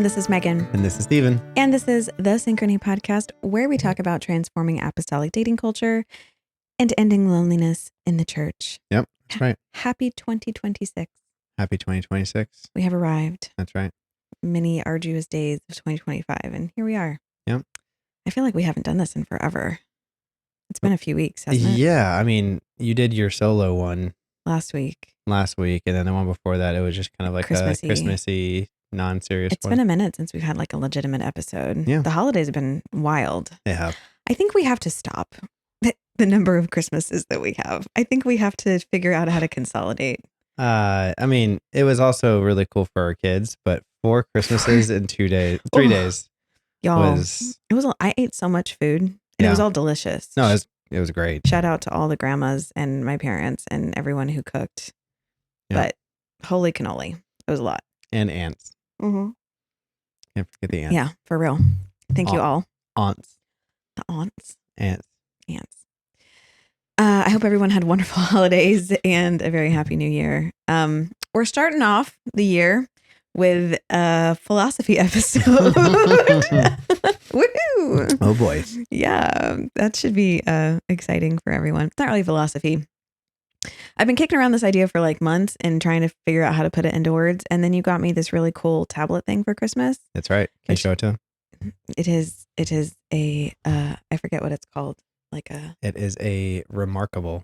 this is Megan. And this is Steven. And this is the Synchrony Podcast, where we talk about transforming apostolic dating culture and ending loneliness in the church. Yep, that's right. Happy 2026. Happy 2026. We have arrived. That's right. Many arduous days of 2025, and here we are. Yep. I feel like we haven't done this in forever. It's been a few weeks, hasn't it? Yeah, I mean, you did your solo one last week, and then the one before that, it was just kind of like Christmassy. a Christmassy, non-serious It's been a minute since we've had like a legitimate episode. Yeah. The holidays have been wild. They have. I think we have to stop the number of Christmases that we have. I think we have to figure out how to consolidate. I mean, it was also really cool for our kids, but 4 Christmases in 3 days. Y'all, I ate so much food and it was all delicious. No, it was great. Shout out to all the grandmas and my parents and everyone who cooked. Yep. But holy cannoli. It was a lot. And aunts. Mm-hmm. Can't forget the aunts. Yeah, for real. Thank you all. Aunts. The aunts. Aunts. I hope everyone had wonderful holidays and a very happy new year. We're starting off the year with a philosophy episode. Woohoo! Oh boy. Yeah, that should be exciting for everyone. It's not really philosophy. I've been kicking around this idea for like months and trying to figure out how to put it into words. And then you got me this really cool tablet thing for Christmas. That's right. Can you show it to him? It is a, I forget what it's called. It is a remarkable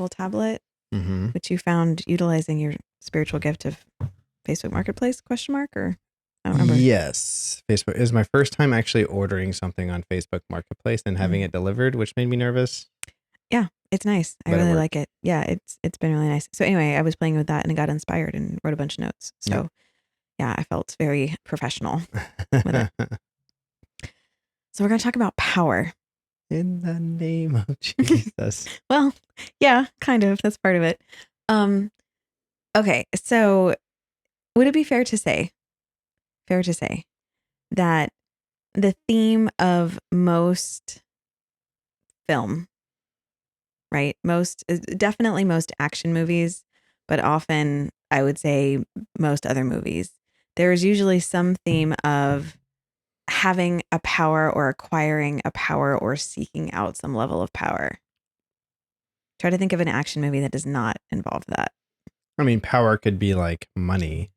tablet, mm-hmm. which you found utilizing your spiritual gift of Facebook Marketplace, ? Or I don't remember. Yes. Facebook. It was my first time actually ordering something on Facebook Marketplace and having it delivered, which made me nervous. Yeah, it's nice. I really like it. Yeah, it's been really nice. So anyway, I was playing with that and I got inspired and wrote a bunch of notes. So yeah, I felt very professional with it. So we're going to talk about power. In the name of Jesus. Well, yeah, kind of. That's part of it. Okay, so would it be fair to say that the theme of most film, right? Definitely most action movies, but often I would say most other movies, there is usually some theme of having a power or acquiring a power or seeking out some level of power. Try to think of an action movie that does not involve that. I mean, power could be like money.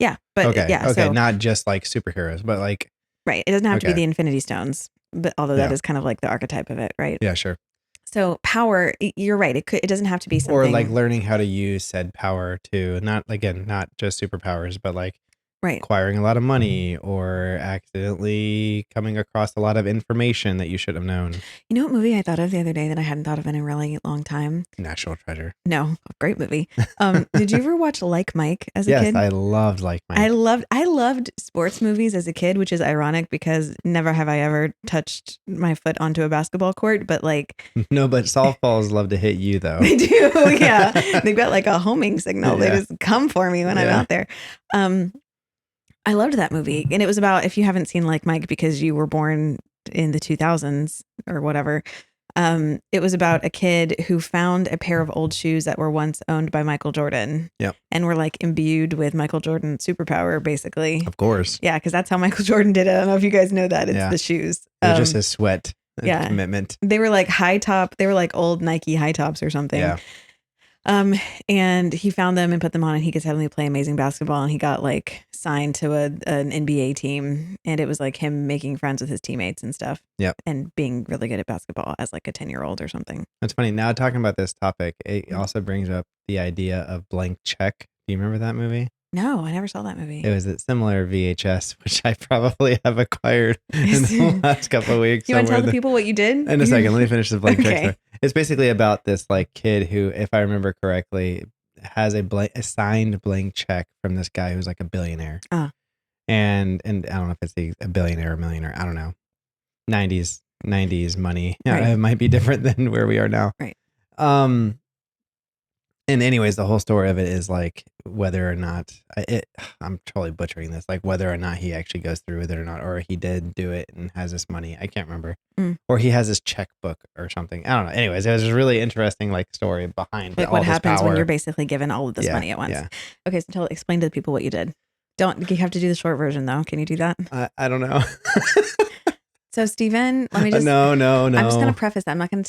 Yeah, but okay, so, not just like superheroes, but like right. It doesn't have to be the Infinity Stones, but although that is kind of like the archetype of it, right? Yeah, sure. So power, you're right. It doesn't have to be something, or like learning how to use said power to not just superpowers, but like acquiring a lot of money or accidentally coming across a lot of information that you should have known. You know what movie I thought of the other day that I hadn't thought of in a really long time? National Treasure. No, great movie. Did you ever watch Like Mike as a kid? Yes, I loved Like Mike. I loved sports movies as a kid, which is ironic because never have I ever touched my foot onto a basketball court, but like... No, but softballs love to hit you though. They do, yeah. They've got like a homing signal. They just come for me when I'm out there. I loved that movie. And it was about, if you haven't seen Like Mike because you were born in the 2000s or whatever, it was about a kid who found a pair of old shoes that were once owned by Michael Jordan. Yep. And were like imbued with Michael Jordan's superpower, basically. Of course. Yeah, because that's how Michael Jordan did it. I don't know if you guys know that. It's the shoes. Just his sweat and commitment. They were like high top. They were like old Nike high tops or something. Yeah. And he found them and put them on and he could suddenly play amazing basketball and he got like signed to an NBA team and it was like him making friends with his teammates and stuff. Yep. And being really good at basketball as like a 10-year-old or something. That's funny. Now talking about this topic, it also brings up the idea of blank check. Do you remember that movie? No, I never saw that movie. It was a similar VHS, which I probably have acquired in the last couple of weeks. You want to tell the people what you did? In a second, let me finish the blank check story. Okay. It's basically about this like kid who, if I remember correctly, has a signed blank check from this guy who's like a billionaire. And I don't know if it's a billionaire or millionaire. I don't know. 90s money. Yeah, it might be different than where we are now. Right. And anyways, the whole story of it is like whether or not I'm totally butchering this, like whether or not he actually goes through with it or not, or he did do it and has this money. I can't remember. Or he has his checkbook or something. I don't know. Anyways, it was a really interesting like story behind like all what this happens power. when you're basically given all of this money at once. Yeah. Okay, so explain to the people what you did. Don't you have to do the short version though? Can you do that? I don't know. So Stephen, let me just. No. I'm just going to preface that. I'm not going to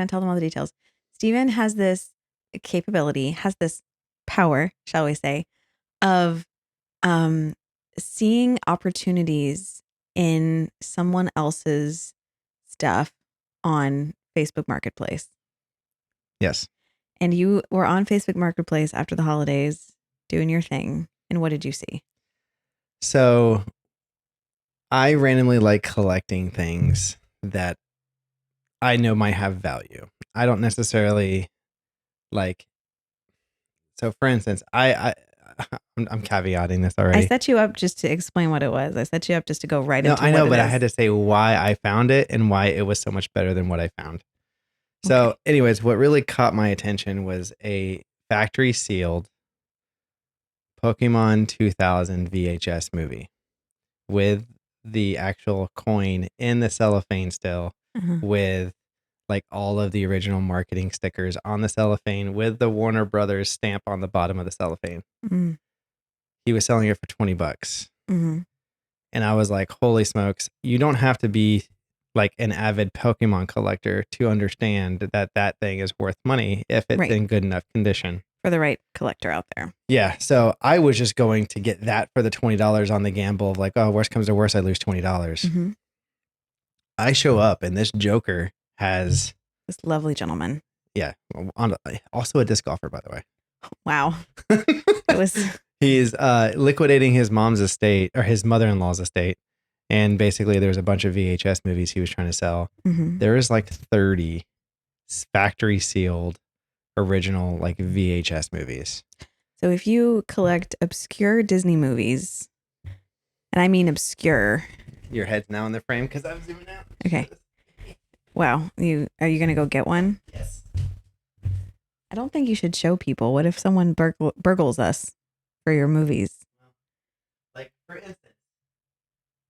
tell them all the details. Stephen has this capability, has this power, shall we say, of seeing opportunities in someone else's stuff on Facebook Marketplace. Yes. And you were on Facebook Marketplace after the holidays doing your thing. And what did you see? So I randomly like collecting things that I know might have value. I don't necessarily like. So, for instance, I'm caveating this I already. set you up just to explain what it was. I set you up just to go right No, into I what know, it but I is. had to say why I found it and why it was so much better than what I found. So, Okay. anyways, what really caught my attention was a factory sealed Pokemon 2000 VHS movie with the actual coin in the cellophane still, Uh-huh. with like all of the original marketing stickers on the cellophane with the Warner Brothers stamp on the bottom of the cellophane. Mm-hmm. He was selling it for $20. Mm-hmm. And I was like, holy smokes, you don't have to be like an avid Pokemon collector to understand that that thing is worth money if it's Right. in good enough condition. For the right collector out there. Yeah. So I was just going to get that for the $20 on the gamble of like, oh, worst comes to worst, I lose $20. Mm-hmm. I show up and this Joker has, This lovely gentleman. yeah, also a disc golfer, by the way. Wow. It was. He's liquidating his mom's estate or his mother-in-law's estate. And basically there's a bunch of VHS movies he was trying to sell. Mm-hmm. There is like 30 factory sealed original like VHS movies. So if you collect obscure Disney movies, and I mean obscure. Your head's now in the frame because I'm zooming out. Okay. Wow. Are you going to go get one? Yes. I don't think you should show people. What if someone burgles us for your movies? Like, for instance,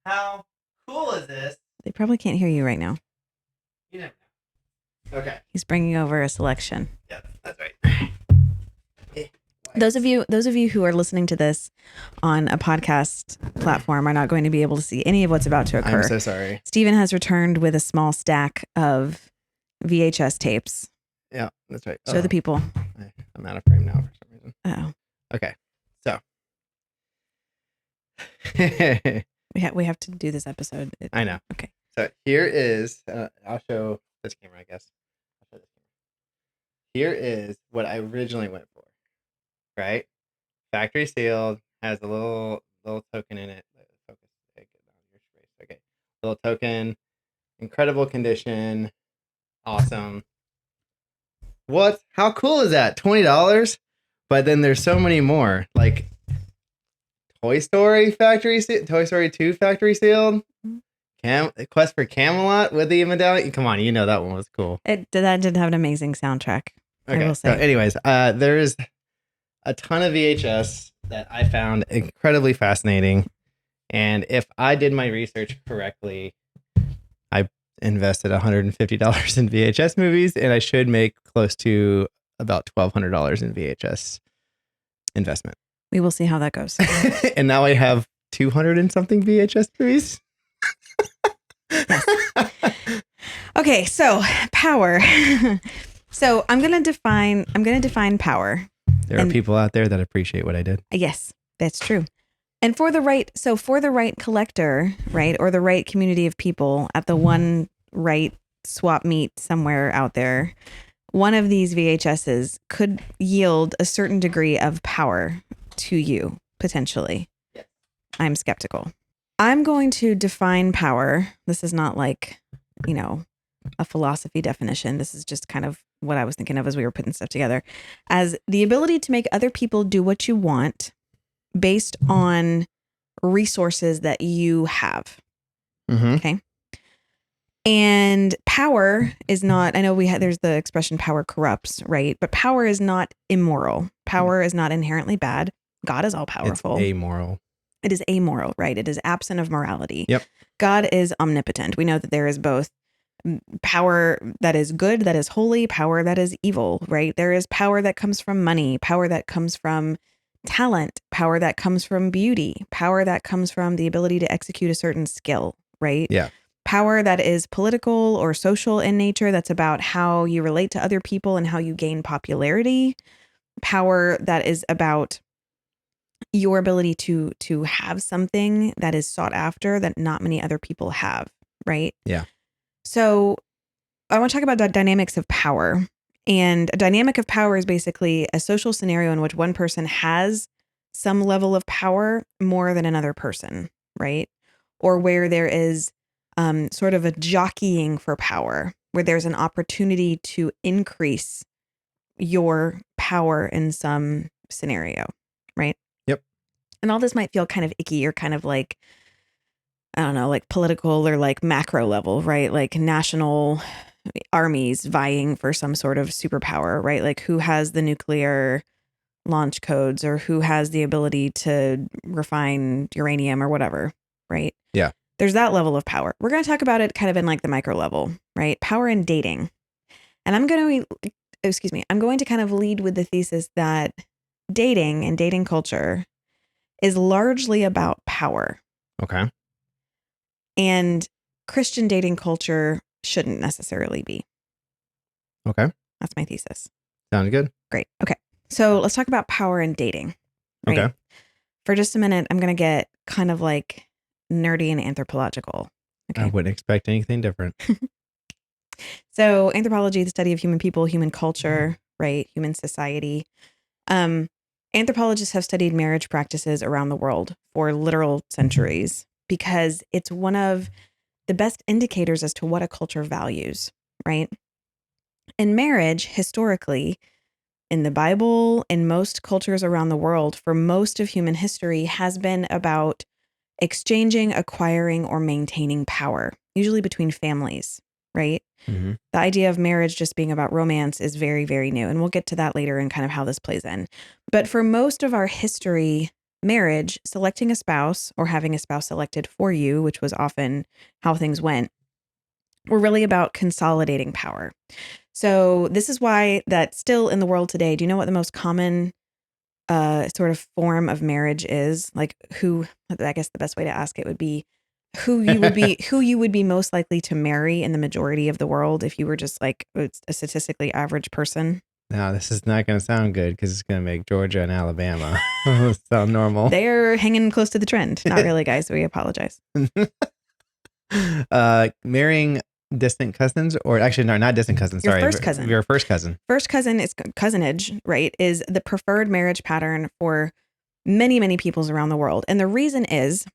how cool is this? They probably can't hear you right now. You never know. Okay. He's bringing over a selection. Yeah, that's right. Those of you who are listening to this on a podcast platform are not going to be able to see any of what's about to occur. I'm so sorry. Stephen has returned with a small stack of VHS tapes. Yeah, that's right. Show the people. I'm out of frame now for some reason. Oh. Okay. So. We have to do this episode. I know. Okay. So here is, I'll show this camera, I guess. I'll show this camera. Here is what I originally went for, right? Factory sealed, has a little token in it. Focus. Okay. Little token, incredible condition, awesome. What? How cool is that? $20? But then there's so many more, like Toy Story 2 factory sealed. Quest for Camelot with the medallion. Come on, you know that one was cool. That did have an amazing soundtrack. Okay. I will say. So anyways, there is a ton of VHS that I found incredibly fascinating. And if I did my research correctly, I invested $150 in VHS movies, and I should make close to about $1,200 in VHS investment. We will see how that goes. And now I have 200 and something VHS movies. Yes. Okay, so power. So I'm gonna define power. There are people out there that appreciate what I did. Yes, that's true. And for the right collector, right, or the right community of people at the one right swap meet somewhere out there, one of these VHSs could yield a certain degree of power to you, potentially. Yes. I'm skeptical. I'm going to define power. This is not like, a philosophy definition. This is just kind of what I was thinking of as we were putting stuff together, as the ability to make other people do what you want based on resources that you have. Mm-hmm. Okay. And power is not, I know there's the expression power corrupts, right? But power is not immoral. Power is not inherently bad. God is all powerful. It's amoral. It is amoral, right? It is absent of morality. Yep. God is omnipotent. We know that there is both power that is good, that is holy, power that is evil, right? There is power that comes from money, power that comes from talent, power that comes from beauty, power that comes from the ability to execute a certain skill, right? Yeah. Power that is political or social in nature, that's about how you relate to other people and how you gain popularity. Power that is about your ability to have something that is sought after that not many other people have, right? Yeah. So I want to talk about the dynamics of power. And a dynamic of power is basically a social scenario in which one person has some level of power more than another person, right? Or where there is sort of a jockeying for power, where there's an opportunity to increase your power in some scenario, right? Yep. And all this might feel kind of icky or kind of like, I don't know, like political or like macro level, right? Like national armies vying for some sort of superpower, right? Like who has the nuclear launch codes or who has the ability to refine uranium or whatever, right? Yeah. There's that level of power. We're going to talk about it kind of in like the micro level, right? Power in dating. And I'm going to kind of lead with the thesis that dating and dating culture is largely about power. Okay. And Christian dating culture shouldn't necessarily be. Okay. That's my thesis. Sounds good. Great. Okay. So let's talk about power in dating, right? Okay. For just a minute, I'm going to get kind of like nerdy and anthropological. I Okay. wouldn't expect anything different. So anthropology, the study of human people, human culture, right? Human society. Um, Anthropologists have studied marriage practices around the world for literal centuries because it's one of the best indicators as to what a culture values, right? And marriage, historically, in the Bible, in most cultures around the world, for most of human history, has been about exchanging, acquiring, or maintaining power, usually between families, right? Mm-hmm. The idea of marriage just being about romance is very, very new. And we'll get to that later and kind of how this plays in. But for most of our history, marriage, selecting a spouse or having a spouse selected for you, which was often how things went, were really about consolidating power. So this is why that still in the world today, do you know what the most common sort of form of marriage is? Like I guess the best way to ask it would be who you would be most likely to marry in the majority of the world if you were just like a statistically average person. Now, this is not going to sound good because it's going to make Georgia and Alabama sound normal. They're hanging close to the trend. Not really, guys. We apologize. Marrying distant cousins, or actually, no, not distant cousins. Your Sorry, first cousin. Your first cousin. First cousin is cousinage, right? Is the preferred marriage pattern for many, many peoples around the world. And the reason is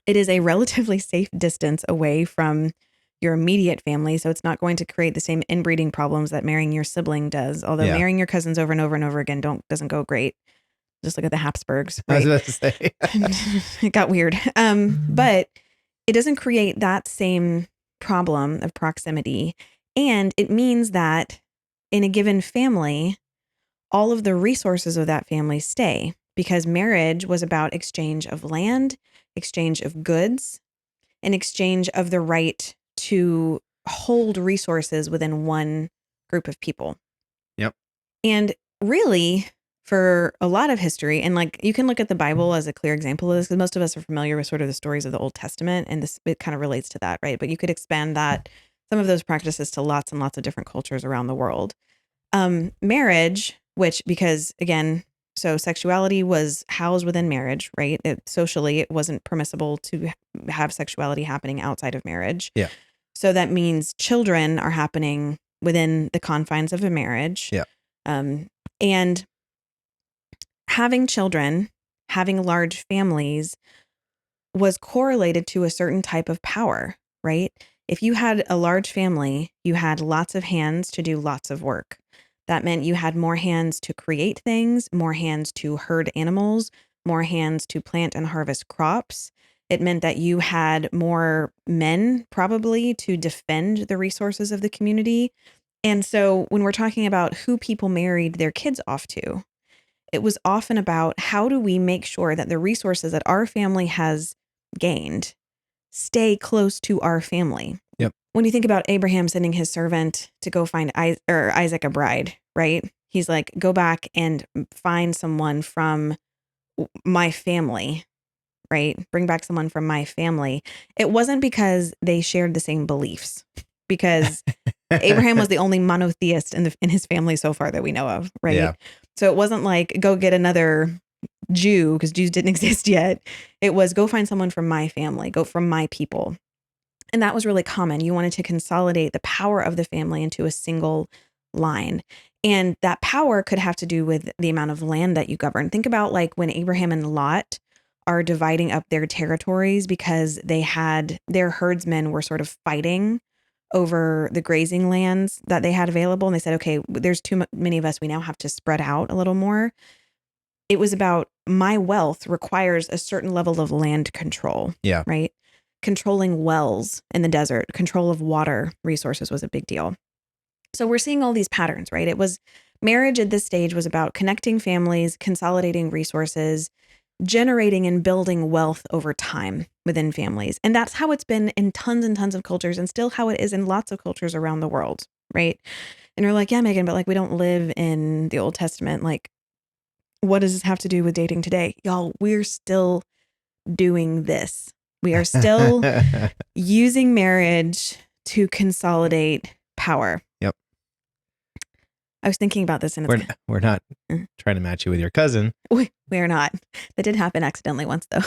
it is a relatively safe distance away from your immediate family. So it's not going to create the same inbreeding problems that marrying your sibling does. Although marrying your cousins over and over and over again doesn't go great. Just look at the Habsburgs, right? I was about to say. It got weird. But it doesn't create that same problem of proximity. And it means that in a given family, all of the resources of that family stay because marriage was about exchange of land, exchange of goods, an exchange of the right to hold resources within one group of people. Yep. And really, for a lot of history, and like you can look at the Bible as a clear example of this, because most of us are familiar with sort of the stories of the Old Testament, and it kind of relates to that, right? But you could expand that, some of those practices to lots and lots of different cultures around the world. Marriage, which, because again, so sexuality was housed within marriage, right? Socially, it wasn't permissible to have sexuality happening outside of marriage. Yeah. So that means children are happening within the confines of a marriage. Yeah. And having children, having large families was correlated to a certain type of power, right? If you had a large family, you had lots of hands to do lots of work. That meant you had more hands to create things, more hands to herd animals, more hands to plant and harvest crops. It meant that you had more men probably to defend the resources of the community. And so when we're talking about who people married their kids off to, it was often about how do we make sure that the resources that our family has gained stay close to our family. Yep. When you think about Abraham sending his servant to go find Isaac a bride, right? he's like, go back and find someone from my family, right? Bring back someone from my family. It wasn't because they shared the same beliefs, because Abraham was the only monotheist in his family so far that we know of, right? Yeah. So it wasn't like, go get another Jew, because Jews didn't exist yet. It was, go find someone from my family, go from my people. And that was really common. You wanted to consolidate the power of the family into a single line. And that power could have to do with the amount of land that you govern. Think about like when Abraham and Lot are dividing up their territories because their herdsmen were sort of fighting over the grazing lands that they had available. And they said, okay, there's too many of us. We now have to spread out a little more. It was about, my wealth requires a certain level of land control. Yeah. Right. Controlling wells in the desert, control of water resources was a big deal. So we're seeing all these patterns, right? It was, marriage at this stage was about connecting families, consolidating resources, generating and building wealth over time within families. And that's how it's been in tons and tons of cultures, and still how it is in lots of cultures around the world, right? And you're like, yeah, Megan, but like, we don't live in the Old Testament. Like, what does this have to do with dating today? Y'all, we're still doing this. We are still using marriage to consolidate power. Yep. I was thinking about this, and we're not trying to match you with your cousin. We are not. That did happen accidentally once, though.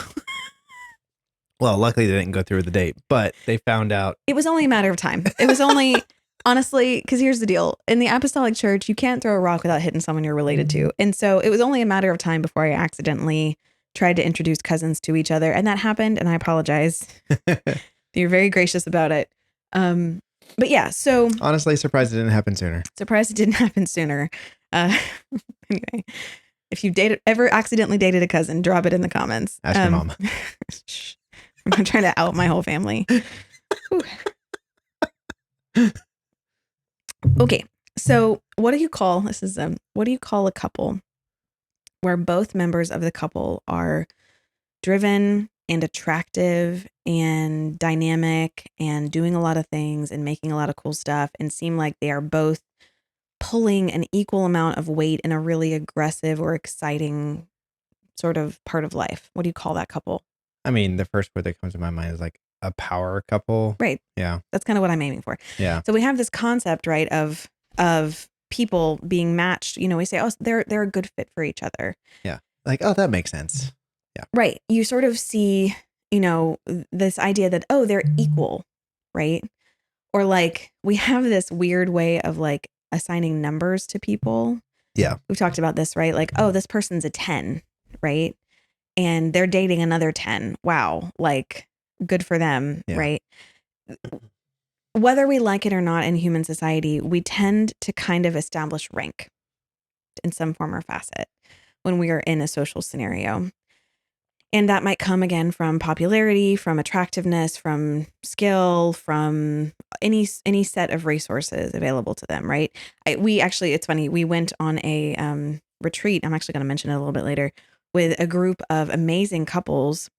Well, luckily they didn't go through with the date, but they found out. It was only a matter of time. It was only, honestly, because here's the deal. In the Apostolic Church, you can't throw a rock without hitting someone you're related to. And so it was only a matter of time before I accidentally tried to introduce cousins to each other. And that happened, and I apologize. You're very gracious about it. But yeah, so. Honestly, surprised it didn't happen sooner. Surprised it didn't happen sooner. Anyway, if you ever accidentally dated a cousin, drop it in the comments. Ask your mom. I'm not trying to out my whole family. Okay, so what do you call a couple where both members of the couple are driven and attractive and dynamic and doing a lot of things and making a lot of cool stuff and seem like they are both pulling an equal amount of weight in a really aggressive or exciting sort of part of life? What do you call that couple? I mean, the first word that comes to my mind is like a power couple. Right. Yeah. That's kind of what I'm aiming for. Yeah. So we have this concept, right, of people being matched. You know, we say, oh, they're a good fit for each other. Yeah. Like, oh, that makes sense. Yeah. Right. You sort of see, you know, this idea that, oh, they're equal, right? Or like, we have this weird way of like assigning numbers to people. Yeah. We've talked about this, right? Like, oh, this person's a 10, right? And they're dating another 10. Wow. Like, good for them, Yeah. right? Whether we like it or not in human society, we tend to kind of establish rank in some form or facet when we are in a social scenario. And that might come again from popularity, from attractiveness, from skill, from any set of resources available to them, right? It's funny, we went on a retreat, I'm actually going to mention it a little bit later, with a group of amazing couples.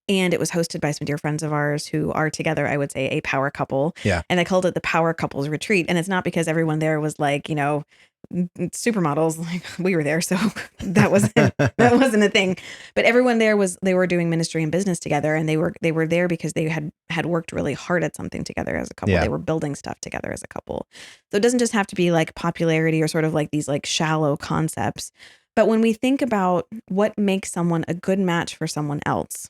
And it was hosted by some dear friends of ours who are together, I would say, a power couple. Yeah. And they called it the Power Couples Retreat. And it's not because everyone there was like, you know, supermodels. Like, we were there, so that wasn't a thing. But everyone there they were doing ministry and business together, and they were there because they had worked really hard at something together as a couple. Yeah. They were building stuff together as a couple. So it doesn't just have to be like popularity or sort of like these like shallow concepts. But when we think about what makes someone a good match for someone else,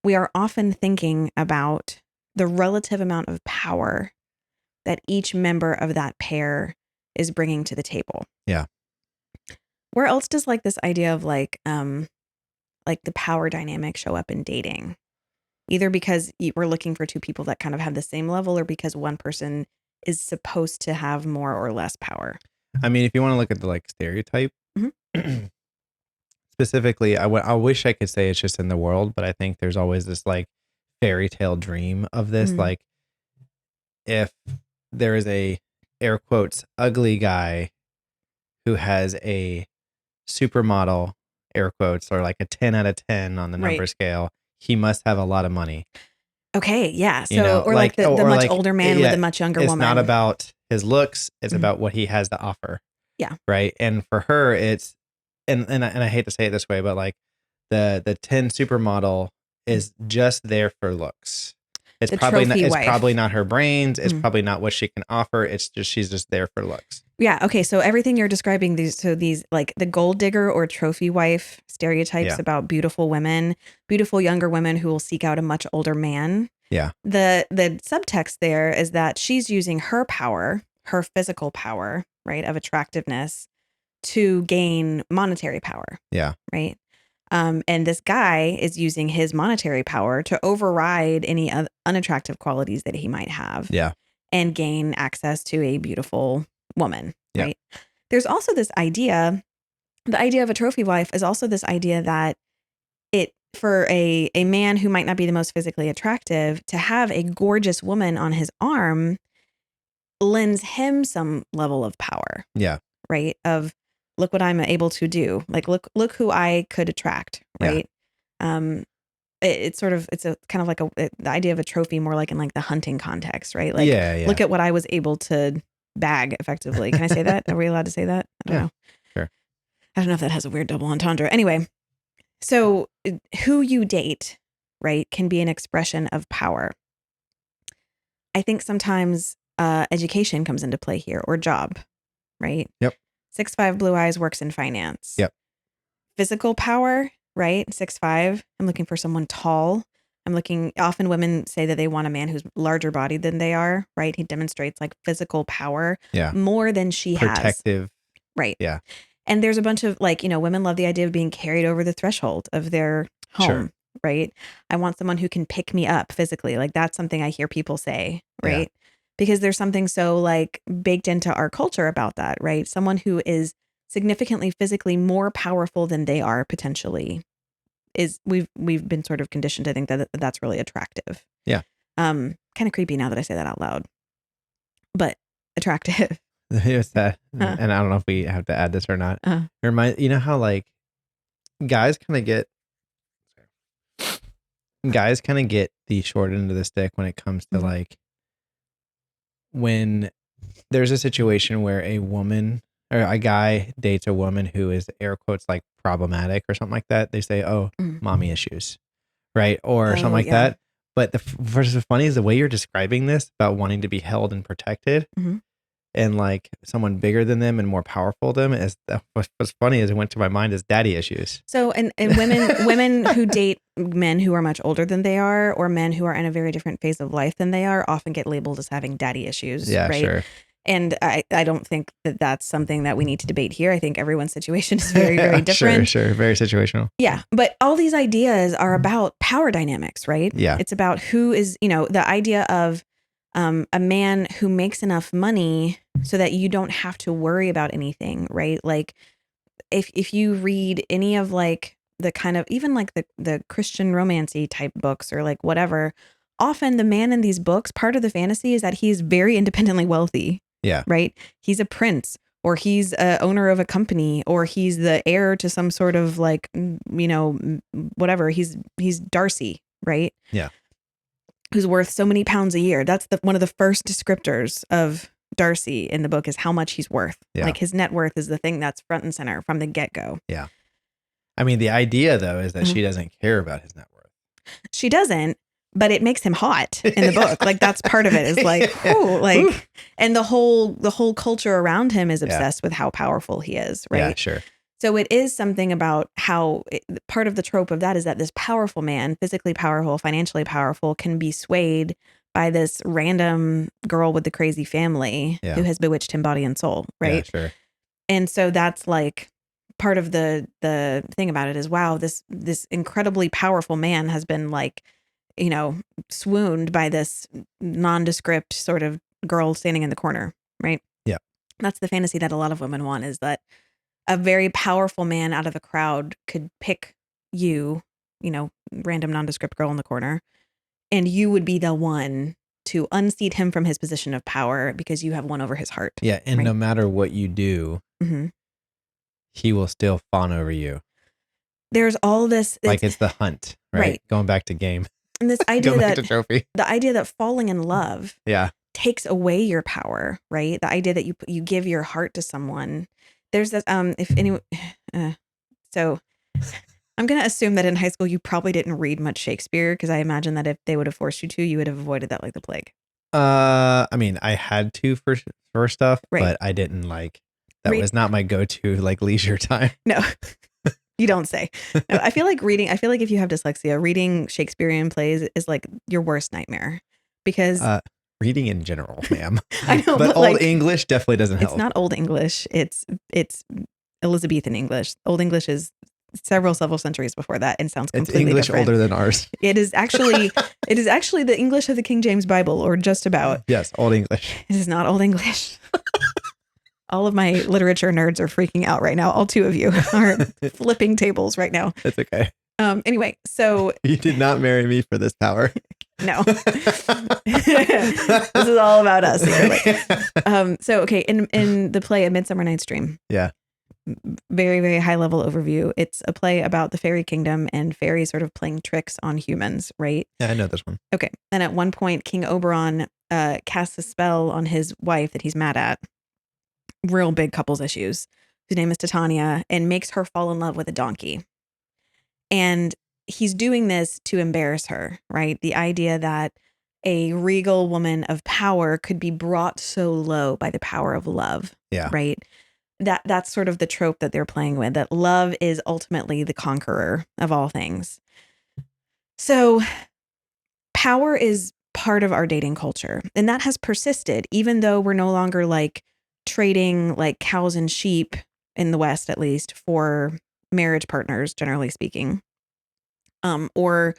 we are often thinking about the relative amount of power that each member of that pair is bringing to the table. Yeah. Where else does like this idea of like the power dynamic show up in dating? Either because we're looking for two people that kind of have the same level, or because one person is supposed to have more or less power. I mean, if you want to look at the like stereotype, Mm-hmm. specifically, I wish I could say it's just in the world, but I think there's always this like fairy tale dream of this. Mm-hmm. Like, if there is a air quotes ugly guy who has a supermodel air quotes or like a 10 out of 10 on the number Right. scale, he must have a lot of money. Okay, yeah. So, You know, or like the or much like, older man yeah, with a much younger it's woman. not about his looks, it's Mhm. about what he has to offer. Yeah. Right. And for her, it's, and I hate to say it this way, but like the 10 supermodel is just there for looks. The trophy It's wife. probably not her brains. It's probably not what she can offer. It's just, she's just there for looks. Yeah. Okay. So everything you're describing, these like the gold digger or trophy wife stereotypes about beautiful women, beautiful younger women who will seek out a much older man. Yeah. The subtext there is that she's using her power, her physical power, right, of attractiveness to gain monetary power. Yeah. Right. And this guy is using his monetary power to override any unattractive qualities that he might have. Yeah. And gain access to a beautiful woman, Yeah. right? There's also this idea, the idea of a trophy wife is also this idea that for a man who might not be the most physically attractive to have a gorgeous woman on his arm lends him some level of power. Yeah. Right? Of look what I'm able to do. Like look who I could attract, right? Yeah. It's sort of, it's a kind of like the idea of a trophy more like in like the hunting context, right? Like, look at what I was able to bag effectively. Can I say that? Are we allowed to say that? I don't know. Sure. I don't know if that has a weird double entendre. Anyway, so who you date, right, can be an expression of power. I think sometimes education comes into play here, or job, right? Yep. 6'5" blue eyes works in finance. Yep. Physical power, right? 6'5". I'm looking for someone tall. Often women say that they want a man who's larger bodied than they are, right? He demonstrates like physical power more than she has. Protective. Right. Yeah. And there's a bunch of like, women love the idea of being carried over the threshold of their home, Sure. right? I want someone who can pick me up physically. Like that's something I hear people say, right? Yeah. Because there's something so like baked into our culture about that, right? Someone who is significantly physically more powerful than they are potentially we've been sort of conditioned to think that that's really attractive. Yeah. Kind of creepy now that I say that out loud, but attractive. Here's that. And I don't know if we have to add this or not. You know how like guys kind of get the short end of the stick when it comes to like when there's a situation where a woman or a guy dates a woman who is air quotes like problematic or something like that. They say, "Oh, mommy issues," right, or something like that. But what's funny is the way you're describing this about wanting to be held and protected. And like someone bigger than them and more powerful than them what's funny is it went to my mind is daddy issues. So, and women who date men who are much older than they are, or men who are in a very different phase of life than they are, often get labeled as having daddy issues. Yeah, right? Sure. And I don't think that that's something that we need to debate here. I think everyone's situation is very, very different. Sure. Very situational. Yeah. But all these ideas are about power dynamics, right? Yeah. It's about who is, the idea of a man who makes enough money so that you don't have to worry about anything, right? Like if you read any of like the kind of, even like the Christian romancy type books or like whatever, often the man in these books, part of the fantasy is that he's very independently wealthy. Yeah. Right. He's a prince, or he's a owner of a company, or he's the heir to some sort of like, whatever. He's Darcy, right? Yeah. Who's worth so many pounds a year. That's one of the first descriptors of Darcy in the book is how much he's worth. Yeah. Like his net worth is the thing that's front and center from the get-go. Yeah. I mean, the idea though is that she doesn't care about his net worth. She doesn't, but it makes him hot in the book. Like that's part of it is like, whew, like, and the whole culture around him is obsessed with how powerful he is. Right. Yeah, sure. So it is something about how part of the trope of that is that this powerful man, physically powerful, financially powerful, can be swayed by this random girl with the crazy family who has bewitched him body and soul. Right. Yeah, sure. And so that's like part of the thing about it is, wow, this incredibly powerful man has been like, swooned by this nondescript sort of girl standing in the corner. Right. Yeah. That's the fantasy that a lot of women want, is that a very powerful man out of the crowd could pick you, random nondescript girl in the corner, and you would be the one to unseat him from his position of power because you have won over his heart. Yeah. And right? No matter what you do, he will still fawn over you. There's all this. Like it's the hunt, right? Going back to game. And this idea that trophy. The idea that falling in love takes away your power, right? The idea that you give your heart to someone. There's this if any so I'm going to assume that in high school you probably didn't read much Shakespeare, because I imagine that if they would have forced you to, you would have avoided that like the plague. I mean, I had to for stuff, Right. but I didn't that was not my go-to leisure time. No. You don't say. No, I feel like if you have dyslexia, reading Shakespearean plays is like your worst nightmare, because reading in general, ma'am. I know, but Old English definitely doesn't help. It's not Old English. It's Elizabethan English. Old English is several centuries before that and sounds completely English different. Older than ours. It is actually the English of the King James Bible, or just about. Yes, Old English. It is not Old English. All of my literature nerds are freaking out right now. All two of you are flipping tables right now. It's okay. Anyway, so you did not marry me for this power. No. This is all about us here. So okay, in the play A Midsummer Night's Dream. Yeah. Very, very high level overview. It's a play about the fairy kingdom and fairies sort of playing tricks on humans, right? Yeah, I know this one. Okay. And at one point, King Oberon casts a spell on his wife that he's mad at. Real big couples issues. Whose name is Titania, and makes her fall in love with a donkey. And he's doing this to embarrass her, right? The idea that a regal woman of power could be brought so low by the power of love. Yeah. Right. That's sort of the trope that they're playing with, that love is ultimately the conqueror of all things. So power is part of our dating culture, and that has persisted, even though we're no longer like trading like cows and sheep, in the West at least, for marriage partners, generally speaking. Or,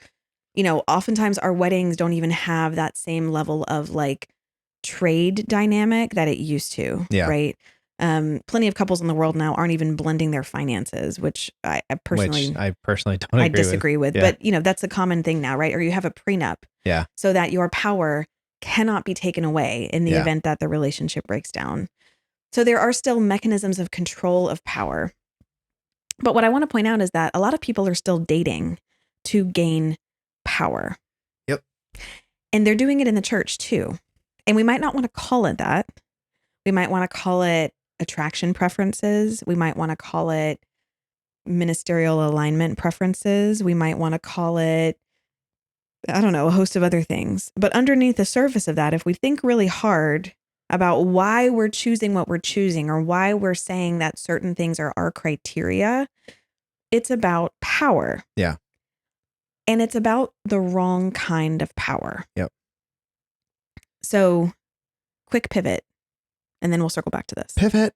oftentimes our weddings don't even have that same level of like trade dynamic that it used to. Yeah. Right. Plenty of couples in the world now aren't even blending their finances, which I personally don't agree disagree with. Yeah. But that's a common thing now, right? Or you have a prenup. Yeah. So that your power cannot be taken away in the event that the relationship breaks down. So there are still mechanisms of control of power. But what I want to point out is that a lot of people are still dating to gain power. Yep. And they're doing it in the church too. And we might not want to call it that. We might want to call it attraction preferences. We might want to call it ministerial alignment preferences. We might want to call it, I don't know, a host of other things. But underneath the surface of that, if we think really hard about why we're choosing what we're choosing, or why we're saying that certain things are our criteria, it's about power. Yeah. And it's about the wrong kind of power. Yep. So, quick pivot, and then we'll circle back to this. Pivot.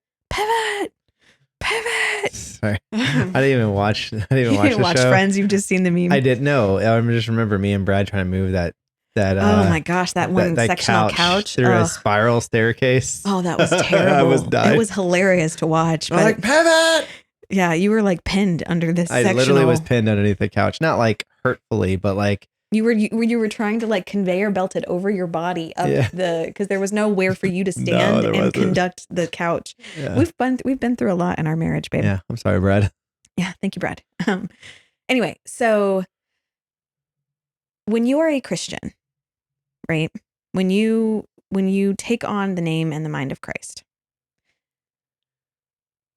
Sorry, I didn't even watch. You didn't watch show. Friends. You've just seen the meme. I didn't know. I just remember me and Brad trying to move that. Oh my gosh, that one sectional couch through a spiral staircase. Oh, that was terrible. I was dying. It was hilarious to watch. But like, pivot. Yeah, you were like pinned under this. I literally was pinned underneath the couch, not like hurtfully, but like you were trying to like conveyor belt it over your body up because there was nowhere for you to stand and conduct the couch. Yeah. We've been through a lot in our marriage, babe. Yeah, I'm sorry, Brad. Yeah, thank you, Brad. Anyway, so when you are a Christian, right? When you take on the name and the mind of Christ,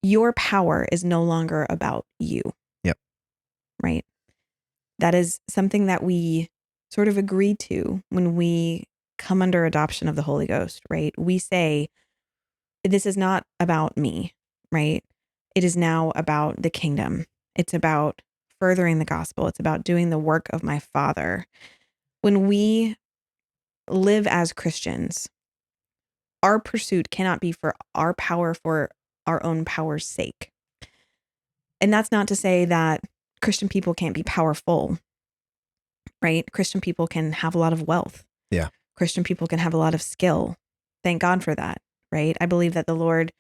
your power is no longer about you. Yep. Right? That is something that we sort of agree to when we come under adoption of the Holy Ghost, right? We say, this is not about me, right? It is now about the kingdom. It's about furthering the gospel. It's about doing the work of my Father. When we live as Christians, our pursuit cannot be for our power for our own power's sake. And that's not to say that Christian people can't be powerful, right? Christian people can have a lot of wealth. Yeah. Christian people can have a lot of skill. Thank God for that, right? I believe that the Lord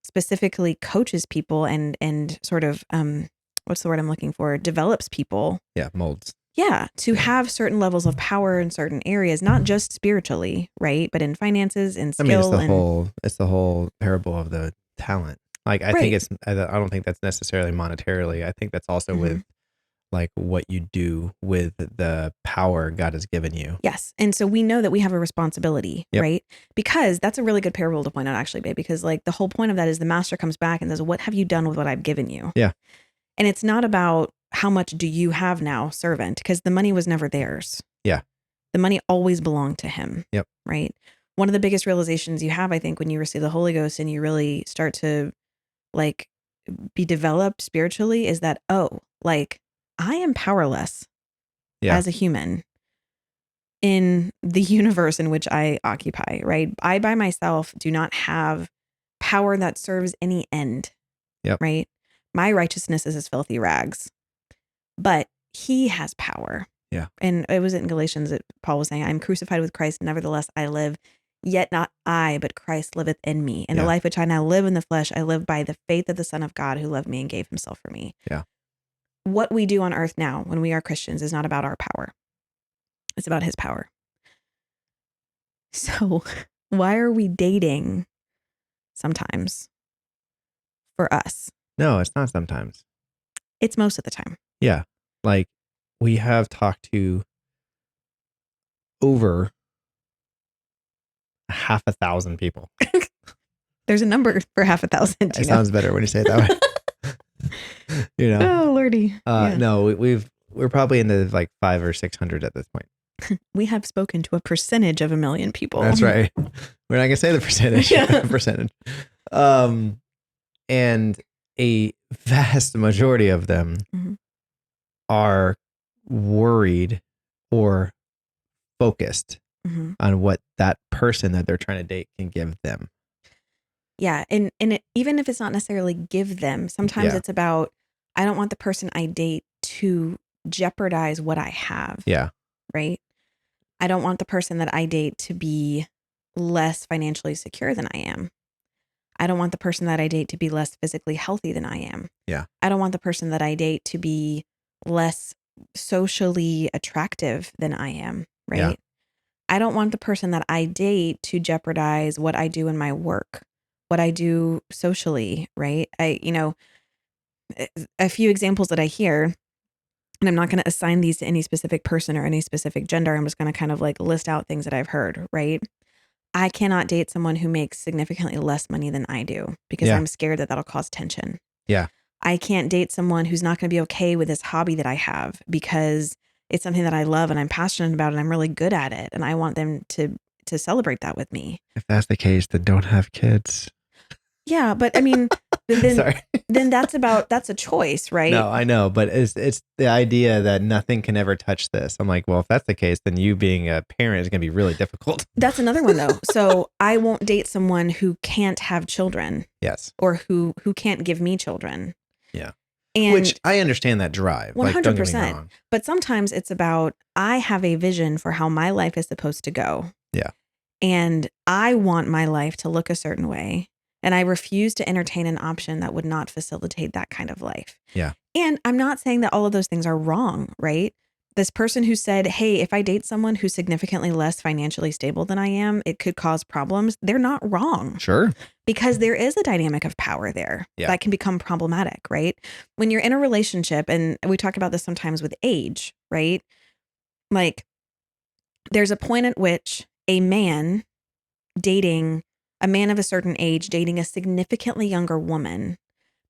specifically coaches people and sort of, what's the word I'm looking for? Develops people. Yeah, molds. Yeah, to have certain levels of power in certain areas, not just spiritually, right? But in finances and skill. I mean, it's the whole parable of the talent. Like, I think I don't think that's necessarily monetarily. I think that's also with like what you do with the power God has given you. Yes. And so we know that we have a responsibility, Yep. right? Because that's a really good parable to point out, actually, babe, because like the whole point of that is the master comes back and says, what have you done with what I've given you? Yeah. And it's not about how much do you have now, servant, because the money was never theirs. Yeah. The money always belonged to him. Yep. Right. One of the biggest realizations you have, I think, when you receive the Holy Ghost and you really start to like be developed spiritually is that, oh, like I am powerless as a human in the universe in which I occupy, right? I by myself do not have power that serves any end. Yep. Right. My righteousness is as filthy rags, but he has power. Yeah. And it was in Galatians that Paul was saying, I'm crucified with Christ. Nevertheless, I live, yet not I, but Christ liveth in me. And the life which I now live in the flesh, I live by the faith of the Son of God who loved me and gave himself for me. Yeah. What we do on earth now when we are Christians is not about our power. It's about his power. So why are we dating sometimes for us? No, it's not sometimes. It's most of the time. Yeah. Like we have talked to over 500,000 people. There's a number for 500,000. It sounds better when you say it that way. You know? Oh, Lordy. No, we're probably in the like 500 or 600 at this point. We have spoken to a percentage of 1 million people. That's right. We're not gonna say the percentage. Percentage. And a vast majority of them are worried or focused on what that person that they're trying to date can give them. Yeah. And even if it's not necessarily give them, sometimes it's about, I don't want the person I date to jeopardize what I have. Yeah. Right. I don't want the person that I date to be less financially secure than I am. I don't want the person that I date to be less physically healthy than I am. Yeah. I don't want the person that I date to be less socially attractive than I am. Right. Yeah. I don't want the person that I date to jeopardize what I do in my work, what I do socially. Right. A few examples that I hear, and I'm not going to assign these to any specific person or any specific gender. I'm just going to kind of like list out things that I've heard. Right. I cannot date someone who makes significantly less money than I do because I'm scared that that'll cause tension. Yeah. I can't date someone who's not going to be okay with this hobby that I have because it's something that I love and I'm passionate about and I'm really good at it. And I want them to celebrate that with me. If that's the case, then don't have kids. Yeah. But I mean, then, Sorry. then that's a choice, right? No, I know, but it's the idea that nothing can ever touch this. I'm like, well, if that's the case, then you being a parent is going to be really difficult. That's another one though. So I won't date someone who can't have children. Yes. Or who can't give me children. Yeah. And which I understand that drive. 100%. Like, don't get me wrong. But sometimes it's about, I have a vision for how my life is supposed to go. Yeah. And I want my life to look a certain way. And I refuse to entertain an option that would not facilitate that kind of life. Yeah. And I'm not saying that all of those things are wrong, right? This person who said, hey, if I date someone who's significantly less financially stable than I am, it could cause problems. They're not wrong. Sure. Because there is a dynamic of power there that can become problematic, right? When you're in a relationship, and we talk about this sometimes with age, right? Like there's a point at which a man of a certain age dating a significantly younger woman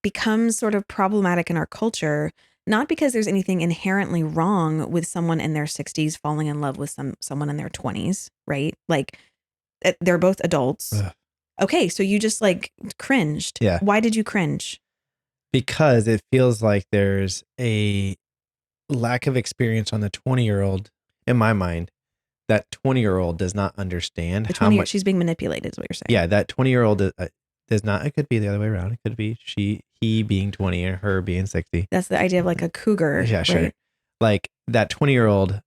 becomes sort of problematic in our culture, not because there's anything inherently wrong with someone in their 60s falling in love with someone in their 20s, right? Like they're both adults. Ugh. Okay, so you just like cringed. Yeah. Why did you cringe? Because it feels like there's a lack of experience on the 20-year-old in my mind. That 20-year-old does not understand how much she's being manipulated is what you're saying. Yeah, that 20-year-old does not. It could be the other way around. It could be he being 20 and her being 60. That's the idea of like a cougar. Yeah, sure. Right? Like that 20-year-old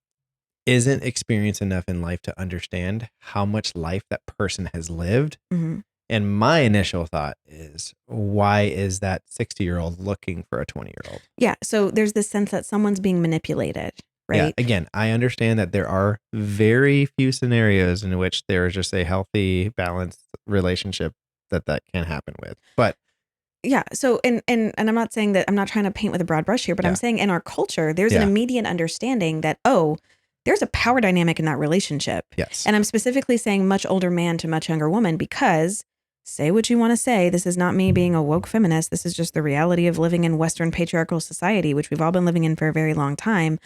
isn't experienced enough in life to understand how much life that person has lived. Mm-hmm. And my initial thought is, why is that 60-year-old looking for a 20-year-old? Yeah. So there's this sense that someone's being manipulated. Right. Yeah. Again, I understand that there are very few scenarios in which there is just a healthy, balanced relationship that can happen with. But Yeah. So, and I'm not saying that, I'm not trying to paint with a broad brush here, but I'm Yeah. saying in our culture, there's an Yeah. immediate understanding that, oh, there's a power dynamic in that relationship. Yes. And I'm specifically saying much older man to much younger woman because, say what you want to say, this is not me being a woke feminist. This is just the reality of living in Western patriarchal society, which we've all been living in for a very long time.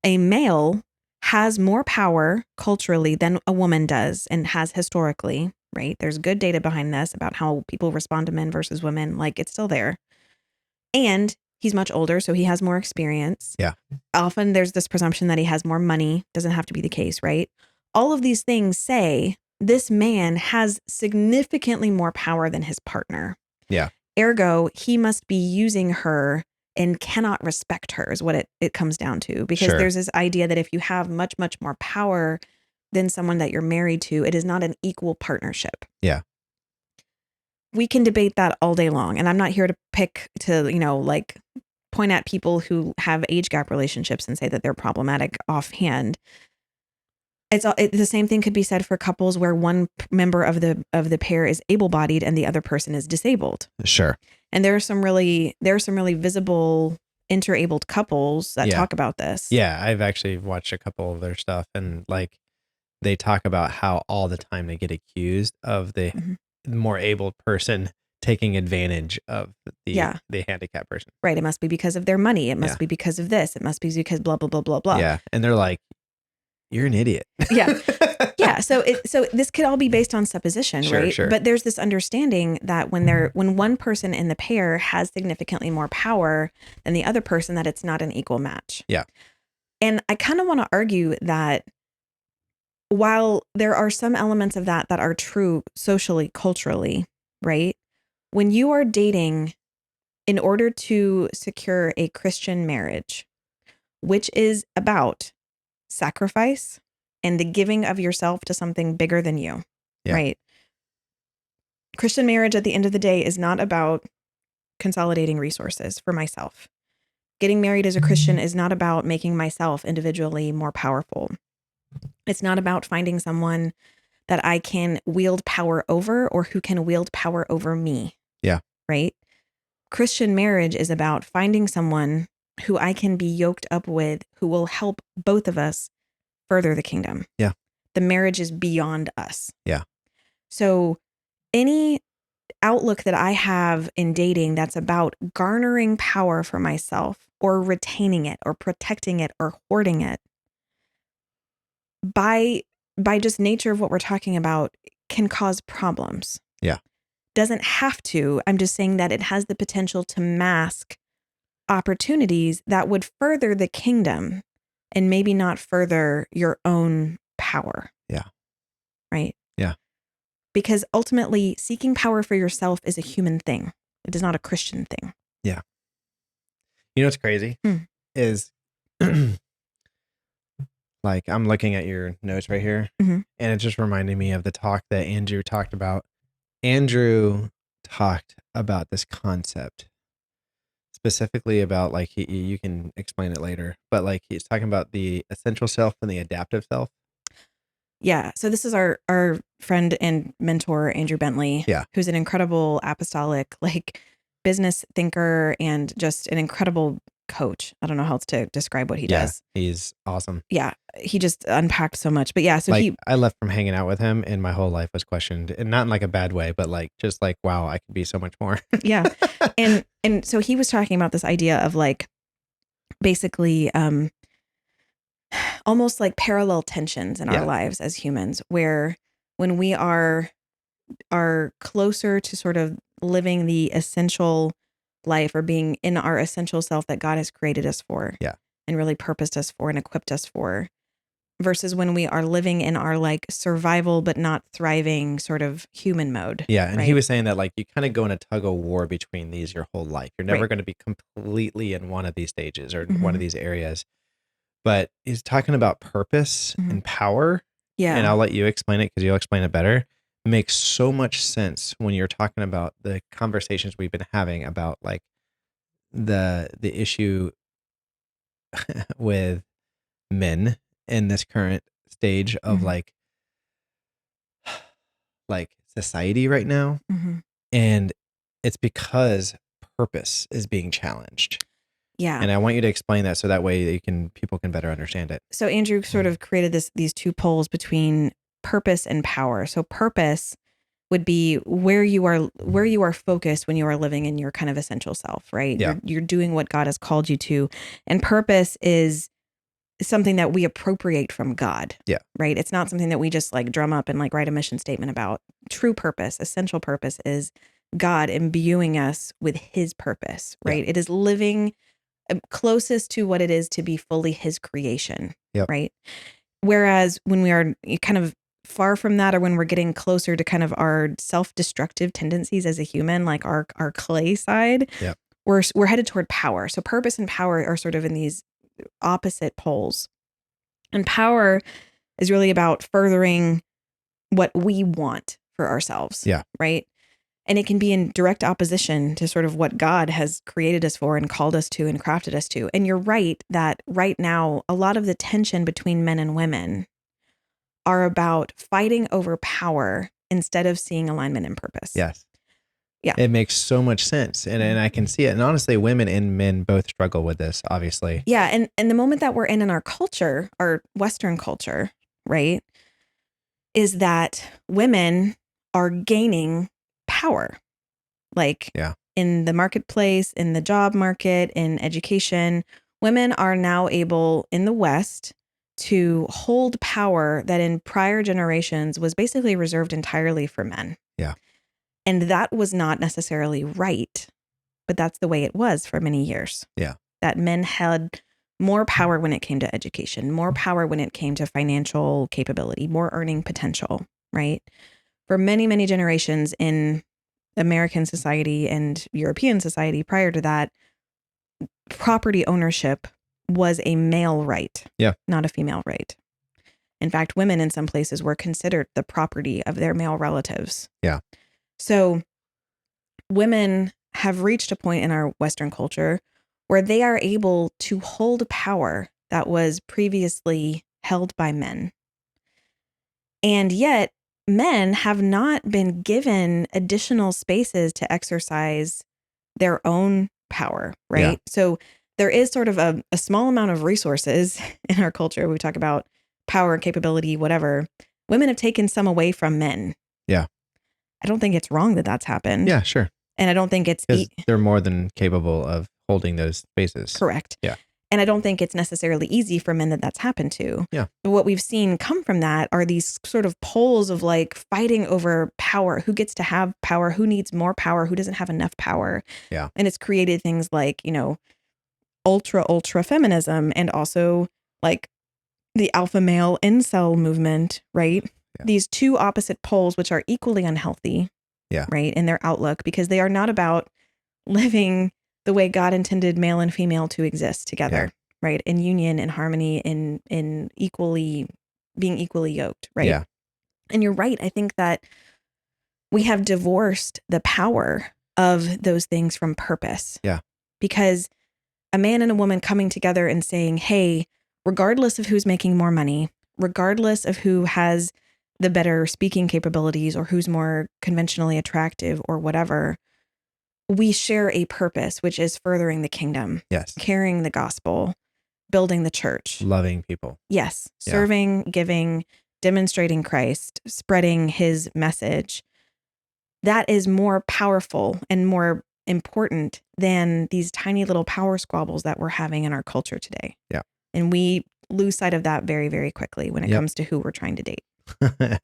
A male has more power culturally than a woman does and has historically, right? There's good data behind this about how people respond to men versus women. Like, it's still there. And he's much older, so he has more experience. Yeah. Often there's this presumption that he has more money. Doesn't have to be the case, right? All of these things say this man has significantly more power than his partner. Yeah. Ergo, he must be using her and cannot respect her is what it comes down to. Because Sure. there's this idea that if you have much, much more power than someone that you're married to, it is not an equal partnership. Yeah. We can debate that all day long. And I'm not here to like point at people who have age gap relationships and say that they're problematic offhand. The same thing could be said for couples where one member of the pair is able-bodied and the other person is disabled. Sure. And there are some really visible interabled couples that talk about this. Yeah, I've actually watched a couple of their stuff, and like they talk about how all the time they get accused of the more able person taking advantage of the handicapped person. Right. It must be because of their money. It must be because of this. It must be because blah, blah, blah, blah, blah. Yeah. And they're like, you're an idiot. Yeah. Yeah. So this could all be based on supposition, right? Sure. But there's this understanding that when one person in the pair has significantly more power than the other person, that it's not an equal match. Yeah. And I kind of want to argue that while there are some elements of that are true socially, culturally, right? When you are dating in order to secure a Christian marriage, which is about sacrifice and the giving of yourself to something bigger than you, right? Christian marriage at the end of the day is not about consolidating resources for myself. Getting married as a Christian is not about making myself individually more powerful. It's not about finding someone that I can wield power over or who can wield power over me. Yeah. Right? Christian marriage is about finding someone who I can be yoked up with, who will help both of us further the kingdom. Yeah. The marriage is beyond us. Yeah. So any outlook that I have in dating that's about garnering power for myself or retaining it or protecting it or hoarding it, by just nature of what we're talking about, can cause problems. Yeah. Doesn't have to. I'm just saying that it has the potential to mask opportunities that would further the kingdom and maybe not further your own power. Yeah. Right? Yeah. Because ultimately, seeking power for yourself is a human thing. It is not a Christian thing. Yeah. You know what's crazy is like I'm looking at your notes right here, and it just reminded me of the talk that Andrew talked about. Andrew talked about this concept specifically about like you can explain it later, but like he's talking about the essential self and the adaptive self. Yeah. So this is our friend and mentor, Andrew Bentley, who's an incredible apostolic, like business thinker and just an incredible coach. I don't know how else to describe what he does. He's awesome. Yeah. He just unpacked so much. But yeah, so like, I left from hanging out with him and my whole life was questioned, and not in like a bad way, but like, just like, wow, I could be so much more. Yeah. And so he was talking about this idea of like, basically, almost like parallel tensions in our lives as humans, where when we are closer to sort of living the essential life or being in our essential self that God has created us for and really purposed us for and equipped us for, versus when we are living in our like survival but not thriving sort of human mode. Yeah. And he was saying that like you kind of go in a tug of war between these your whole life. You're never going to be completely in one of these stages or one of these areas. But he's talking about purpose and power. Yeah. And I'll let you explain it because you'll explain it better. It makes so much sense when you're talking about the conversations we've been having about like the issue with men in this current stage of like society right now. And it's because purpose is being challenged. Yeah. And I want you to explain that so that way people can better understand it. So Andrew sort of created these two poles between purpose and power. So purpose would be where you are focused when you are living in your kind of essential self, right? Yeah. You're doing what God has called you to. And purpose is something that we appropriate from God. Yeah. Right? It's not something that we just like drum up and like write a mission statement about. True purpose, essential purpose is God imbuing us with his purpose, right? Yeah. It is living closest to what it is to be fully his creation, Yep. right? Whereas when we are kind of far from that, or when we're getting closer to kind of our self-destructive tendencies as a human, like our clay side, Yep. we're headed toward power. So purpose and power are sort of in these opposite poles. And power is really about furthering what we want for ourselves. Yeah. Right. And it can be in direct opposition to sort of what God has created us for and called us to and crafted us to. And you're right that right now, a lot of the tension between men and women are about fighting over power instead of seeing alignment and purpose. Yes. Yeah. It makes so much sense. And I can see it. And honestly, women and men both struggle with this, obviously. Yeah. And the moment that we're in our culture, our Western culture, right, is that women are gaining power. Like in the marketplace, in the job market, in education, women are now able in the West to hold power that in prior generations was basically reserved entirely for men. Yeah. And that was not necessarily right, but that's the way it was for many years. Yeah. That men had more power when it came to education, more power when it came to financial capability, more earning potential, right? For many, many generations in American society and European society prior to that, property ownership was a male right, not a female right. In fact, women in some places were considered the property of their male relatives. Yeah. So women have reached a point in our Western culture where they are able to hold power that was previously held by men. And yet, men have not been given additional spaces to exercise their own power, right? Yeah. So there is sort of a small amount of resources in our culture. We talk about power, capability, whatever. Women have taken some away from men. Yeah. I don't think it's wrong that that's happened. Yeah, sure. And I don't think it's... Because they're more than capable of holding those spaces. Correct. Yeah. And I don't think it's necessarily easy for men that that's happened to. Yeah. But what we've seen come from that are these sort of poles of like fighting over power. Who gets to have power? Who needs more power? Who doesn't have enough power? Yeah. And it's created things like, ultra feminism, and also like the alpha male incel movement, right? Yeah. These two opposite poles, which are equally unhealthy, right, in their outlook, because they are not about living the way God intended male and female to exist together, right? In union, in harmony, in being equally yoked, right? Yeah. And you're right. I think that we have divorced the power of those things from purpose. Yeah. Because a man and a woman coming together and saying, hey, regardless of who's making more money, regardless of who has the better speaking capabilities or who's more conventionally attractive or whatever, we share a purpose, which is furthering the kingdom. Yes. Carrying the gospel, building the church. Loving people. Yes. Yeah. Serving, giving, demonstrating Christ, spreading his message. That is more powerful and more important than these tiny little power squabbles that we're having in our culture today. Yeah. And we lose sight of that very, very quickly when it comes to who we're trying to date.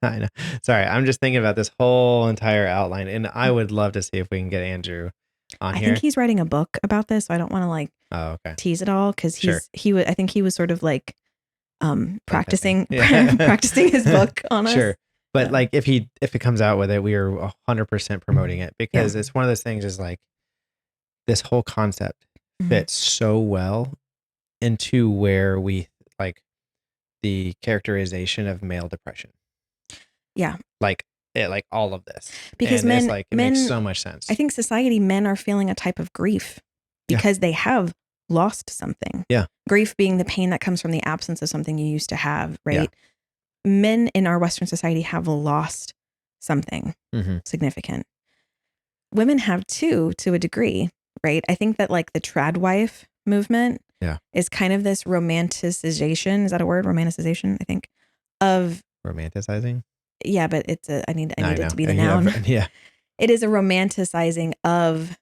I know. Sorry, I'm just thinking about this whole entire outline, and I would love to see if we can get Andrew on here. I think he's writing a book about this, so I don't want to tease it all, because I think he was sort of like practicing practicing his book on us. Sure. But like if it comes out with it, we are 100% promoting it, because it's one of those things is like this whole concept fits so well into where we like the characterization of male depression. Yeah. Like all of this. Because men, it makes so much sense. I think society, men are feeling a type of grief because they have lost something. Yeah. Grief being the pain that comes from the absence of something you used to have, right? Yeah. Men in our Western society have lost something significant. Women have too, to a degree, right? I think that like the trad wife movement Yeah. is kind of this romanticization. Is that a word? Romanticization, I think, of Romanticizing? yeah, but it's I need I it know. to be the Yeah. noun. Yeah. It is a romanticizing of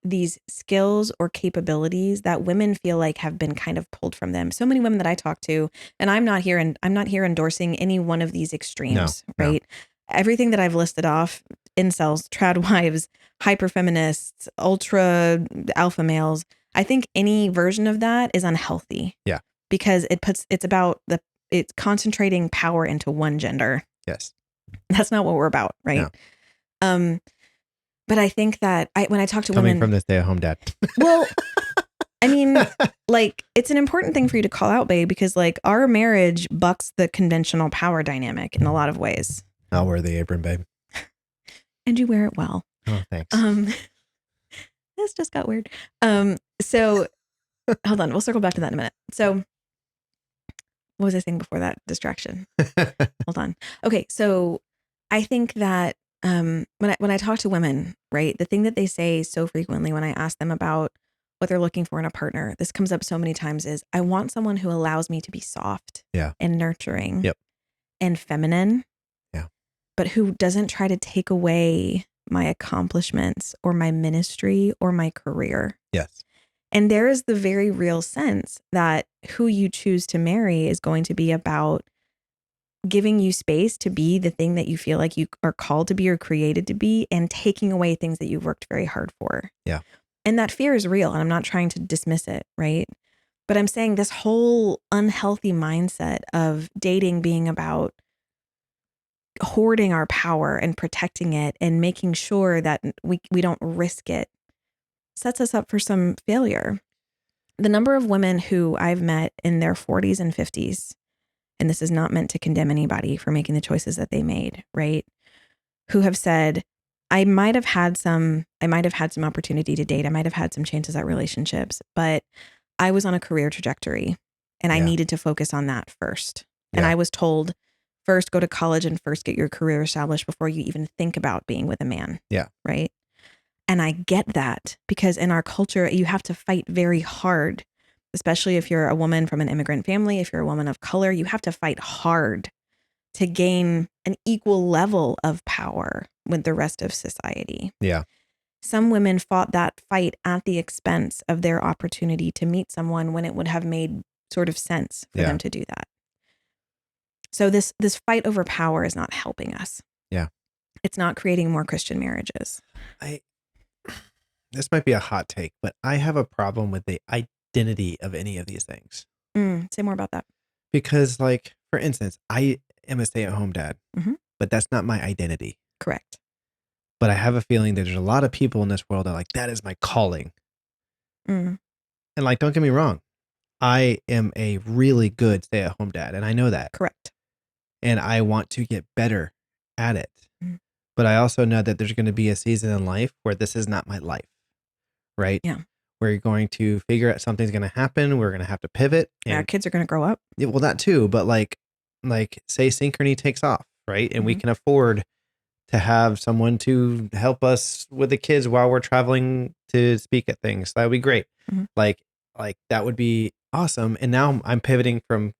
these skills or capabilities that women feel like have been kind of pulled from them. So many women that I talk to, and I'm not here endorsing any one of these extremes, No. right? Everything that I've listed off, incels, trad wives, hyper feminists, ultra alpha males, I think any version of that is unhealthy. Yeah. Because it's concentrating power into one gender. Yes. That's not what we're about, right? No. But I think that when I talk to Coming women from the stay-at-home dad. well, I mean, like, it's an important thing for you to call out, babe, because like our marriage bucks the conventional power dynamic in a lot of ways. I'll wear the apron, babe. And you wear it well. Oh, thanks. This just got weird. So hold on, we'll circle back to that in a minute. So what was I saying before that distraction? Hold on. Okay, so I think that when I talk to women, right, the thing that they say so frequently when I ask them about what they're looking for in a partner, this comes up so many times, is I want someone who allows me to be soft and nurturing and feminine, but who doesn't try to take away my accomplishments or my ministry or my career. Yes. And there is the very real sense that who you choose to marry is going to be about giving you space to be the thing that you feel like you are called to be or created to be, and taking away things that you've worked very hard for. Yeah. And that fear is real, and I'm not trying to dismiss it, right? But I'm saying this whole unhealthy mindset of dating being about hoarding our power and protecting it and making sure that we don't risk it sets us up for some failure. The number of women who I've met in their 40s and 50s, and this is not meant to condemn anybody for making the choices that they made, right? Who have said, I might have had some opportunity to date. I might have had some chances at relationships, but I was on a career trajectory and I needed to focus on that first. And I was told, first go to college and first get your career established before you even think about being with a man. Yeah. Right. And I get that, because in our culture, you have to fight very hard, especially if you're a woman from an immigrant family. If you're a woman of color, you have to fight hard to gain an equal level of power with the rest of society. Yeah. Some women fought that fight at the expense of their opportunity to meet someone when it would have made sort of sense for them to do that. So this fight over power is not helping us. Yeah. It's not creating more Christian marriages. This might be a hot take, but I have a problem with the identity of any of these things. Say more about that. Because, like, for instance, I am a stay-at-home dad, but that's not my identity. Correct. But I have a feeling that there's a lot of people in this world that are like, that is my calling. And like, don't get me wrong, I am a really good stay-at-home dad, and I know that. Correct. And I want to get better at it. But I also know that there's going to be a season in life where this is not my life. Right? Yeah. Where you're going to figure out something's going to happen. We're going to have to pivot. And our kids are going to grow up. Yeah, well, that too. But like say synchrony takes off, right? And we can afford to have someone to help us with the kids while we're traveling to speak at things. That would be great. Like that would be awesome. And now I'm pivoting from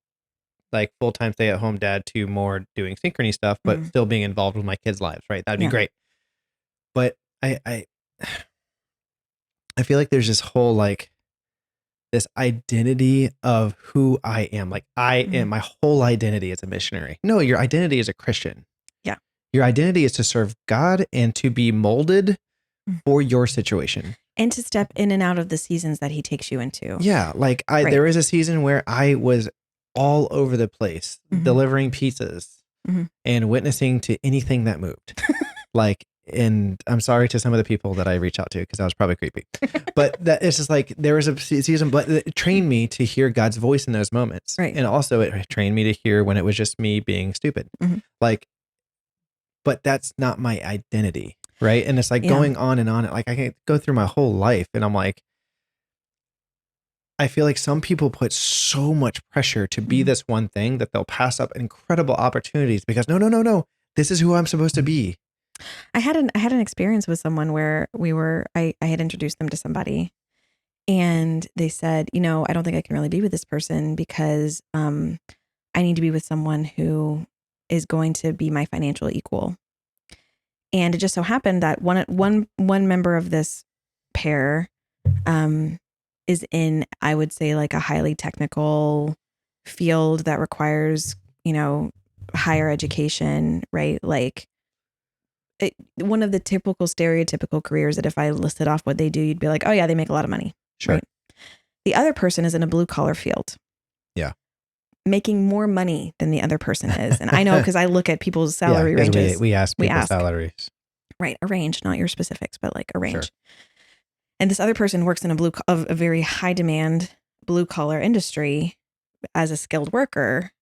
like full-time stay-at-home dad to more doing synchrony stuff, but still being involved with my kids' lives, right? That'd be great. But I feel like there's this whole like this identity of who I am. Like I am, my whole identity is a missionary. No, your identity is a Christian. Yeah. Your identity is to serve God and to be molded for your situation. And to step in and out of the seasons that he takes you into. Yeah. Like there was a season where I was all over the place delivering pizzas and witnessing to anything that moved. Like, and I'm sorry to some of the people that I reach out to because I was probably creepy, but that it's just like there was a season, but it trained me to hear God's voice in those moments. Right. And also it trained me to hear when it was just me being stupid. Like, but that's not my identity. Right. And it's like going on and on. Like I can go through my whole life and I'm like, I feel like some people put so much pressure to be this one thing that they'll pass up incredible opportunities because no, this is who I'm supposed to be. I had an experience with someone where I had introduced them to somebody, and they said, I don't think I can really be with this person because I need to be with someone who is going to be my financial equal. And it just so happened that one member of this pair um, is in, I would say, like a highly technical field that requires, higher education, right? Like one of the typical stereotypical careers that if I listed off what they do, you'd be like, oh yeah, they make a lot of money, Sure. right? The other person is in a blue collar field. Yeah. Making more money than the other person is. And I know because I look at people's salary because ranges. we ask We people's ask. salaries. Right. A range, not your specifics, but like a range. Sure. And this other person works in a very high demand blue collar industry as a skilled worker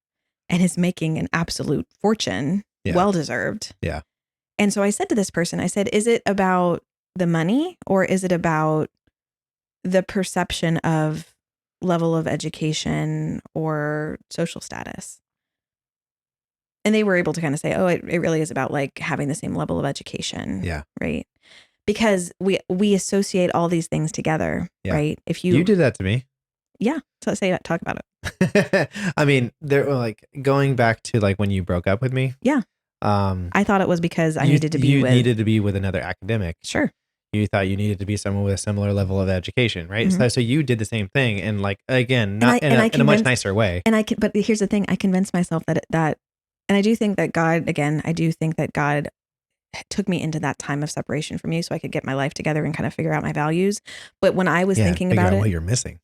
and is making an absolute fortune, well deserved. Yeah. And so I said to this person, I said, is it about the money or is it about the perception of level of education or social status? And they were able to kind of say, oh, it really is about like having the same level of education. Yeah. Right. Because we associate all these things together. Yeah. Right. If you did that to me. Yeah. So talk about it. I mean, there were like going back to like when you broke up with me. Yeah. I thought it was because I needed to be with another academic. Sure. You thought you needed to be someone with a similar level of education, right? Mm-hmm. So you did the same thing, and like again, not in a much nicer way. But here's the thing: I convinced myself that, and I do think that God took me into that time of separation from you, so I could get my life together and kind of figure out my values. But when I was thinking about what you're missing,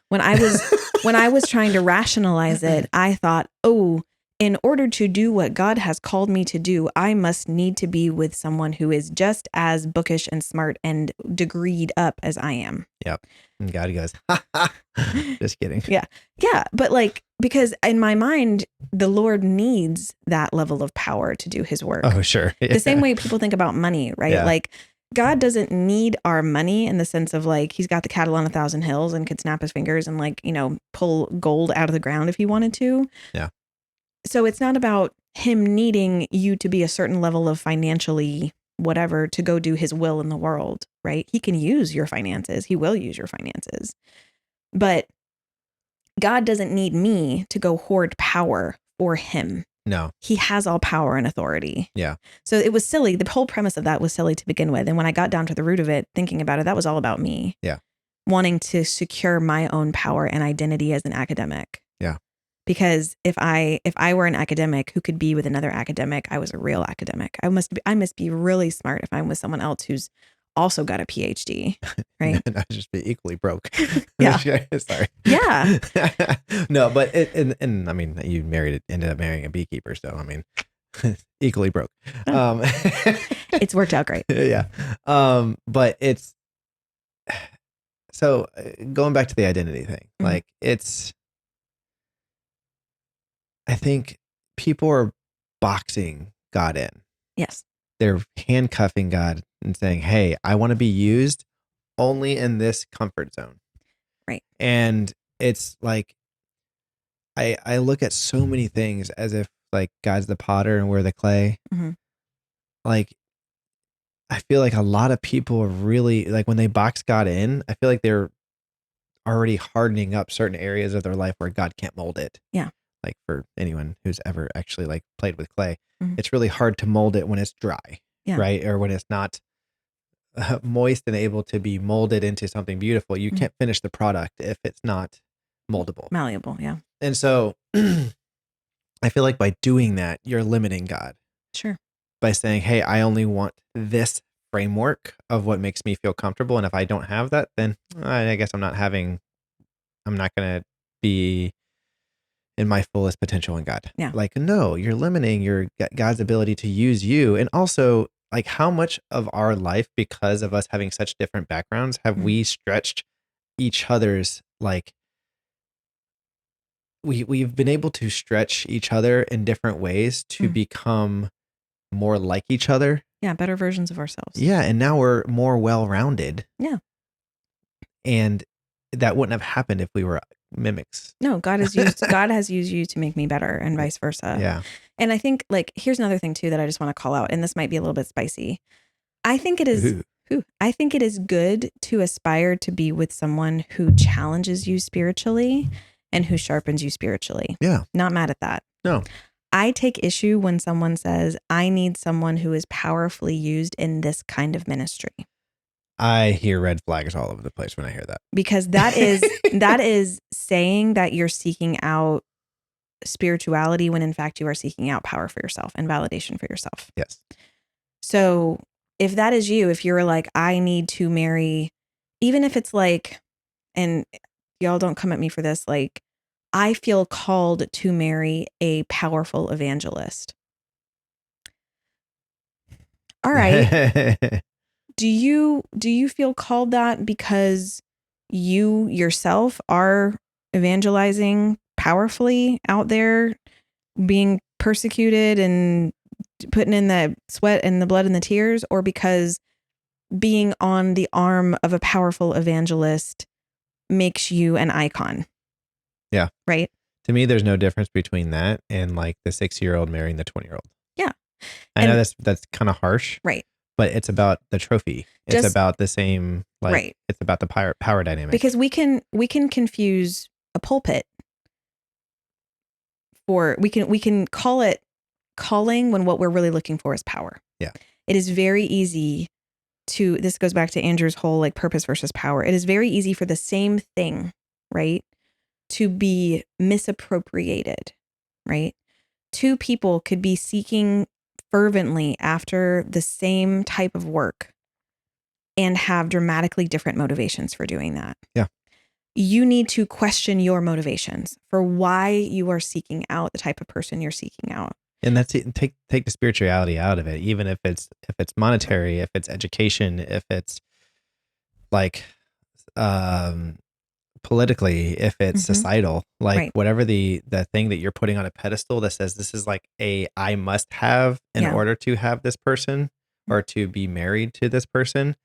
when I was trying to rationalize it, I thought, oh, in order to do what God has called me to do, I must need to be with someone who is just as bookish and smart and degreed up as I am. Yep. And God goes, just kidding. Yeah. Yeah. But like, because in my mind, the Lord needs that level of power to do his work. Oh, sure. Yeah. The same way people think about money, right? Yeah. Like God doesn't need our money in the sense of like, he's got the cattle on 1,000 hills and could snap his fingers and like, pull gold out of the ground if he wanted to. Yeah. So it's not about him needing you to be a certain level of financially whatever to go do his will in the world, right? He can use your finances. He will use your finances. But God doesn't need me to go hoard power for him. No. He has all power and authority. Yeah. So it was silly. The whole premise of that was silly to begin with. And when I got down to the root of it, thinking about it, that was all about me. Yeah. Wanting to secure my own power and identity as an academic. Yeah. Because if I were an academic who could be with another academic, I was a real academic. I must be really smart if I'm with someone else who's also got a PhD, right? And I'd just be equally broke. Yeah. Sorry. Yeah. No, but and I mean, you ended up marrying a beekeeper, so I mean, equally broke. It's worked out great. Yeah. But it's so going back to the identity thing, Mm-hmm. like I think people are boxing God in. Yes. They're handcuffing God and saying, hey, I want to be used only in this comfort zone. Right. And it's like, I look at so many things as if like God's the potter and we're the clay. Mm-hmm. Like, I feel like a lot of people are really like when they box God in, I feel like they're already hardening up certain areas of their life where God can't mold it. Yeah. Like for anyone who's ever actually like played with clay, mm-hmm. It's really hard to mold it when it's dry, right? Or when it's not moist and able to be molded into something beautiful. You can't finish the product if it's not moldable. Malleable, yeah. And so I feel like by doing that, you're limiting God. Sure. By saying, hey, I only want this framework of what makes me feel comfortable. And if I don't have that, then I guess I'm not going to be in my fullest potential in God. Yeah. Like, no, you're limiting God's ability to use you. And also like how much of our life, because of us having such different backgrounds, have we stretched each other's, like we've been able to stretch each other in different ways to become more like each other. Yeah. Better versions of ourselves. Yeah. And now we're more well-rounded. Yeah. And that wouldn't have happened if we were mimics. No, God has used you to make me better, and vice versa. Yeah. And I think, like, here's another thing too that I just want to call out, and this might be a little bit spicy. I think it is Ooh. I think it is good to aspire to be with someone who challenges you spiritually and who sharpens you spiritually. Yeah. Not mad at that. No. I take issue when someone says, I need someone who is powerfully used in this kind of ministry. I hear red flags all over the place when I hear that. Because that is saying that you're seeking out spirituality when in fact you are seeking out power for yourself and validation for yourself. Yes. So if that is you, if you're like, I need to marry, even if it's like, and y'all don't come at me for this, like, I feel called to marry a powerful evangelist. All right. Do you feel called that because you yourself are evangelizing powerfully out there, being persecuted and putting in the sweat and the blood and the tears, or because being on the arm of a powerful evangelist makes you an icon? Yeah. Right? To me, there's no difference between that and like the 6-year-old marrying the 20-year-old. Yeah. I know that's kind of harsh. Right. But it's about the trophy. It's about the same, like, right. It's about the power dynamic. Because we can confuse a pulpit for, we can call it calling when what we're really looking for is power. Yeah. It is very easy to, this goes back to Andrew's whole like purpose versus power. It is very easy for the same thing, right, to be misappropriated, right? Two people could be seeking fervently after the same type of work and have dramatically different motivations for doing that. Yeah. You need to question your motivations for why you are seeking out the type of person you're seeking out. And that's it. Take the spirituality out of it, even if it's monetary, if it's education, if it's like politically, if it's societal, like whatever the thing that you're putting on a pedestal that says this is like I must have in order to have this person or to be married to this person.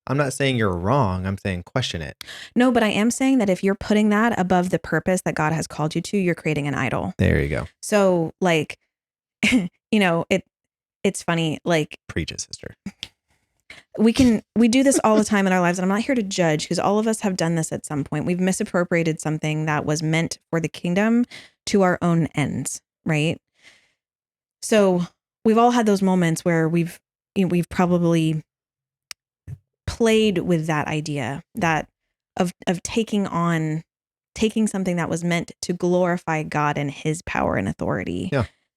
I'm not saying you're wrong. I'm saying question it. No, but I am saying that if you're putting that above the purpose that God has called you to, you're creating an idol. There you go. So like, it's funny, like, preach it, sister. We do this all the time in our lives, and I'm not here to judge because all of us have done this at some point. We've misappropriated something that was meant for the kingdom to our own ends, right? So we've all had those moments where we've probably played with that idea that of taking something that was meant to glorify God and his power and authority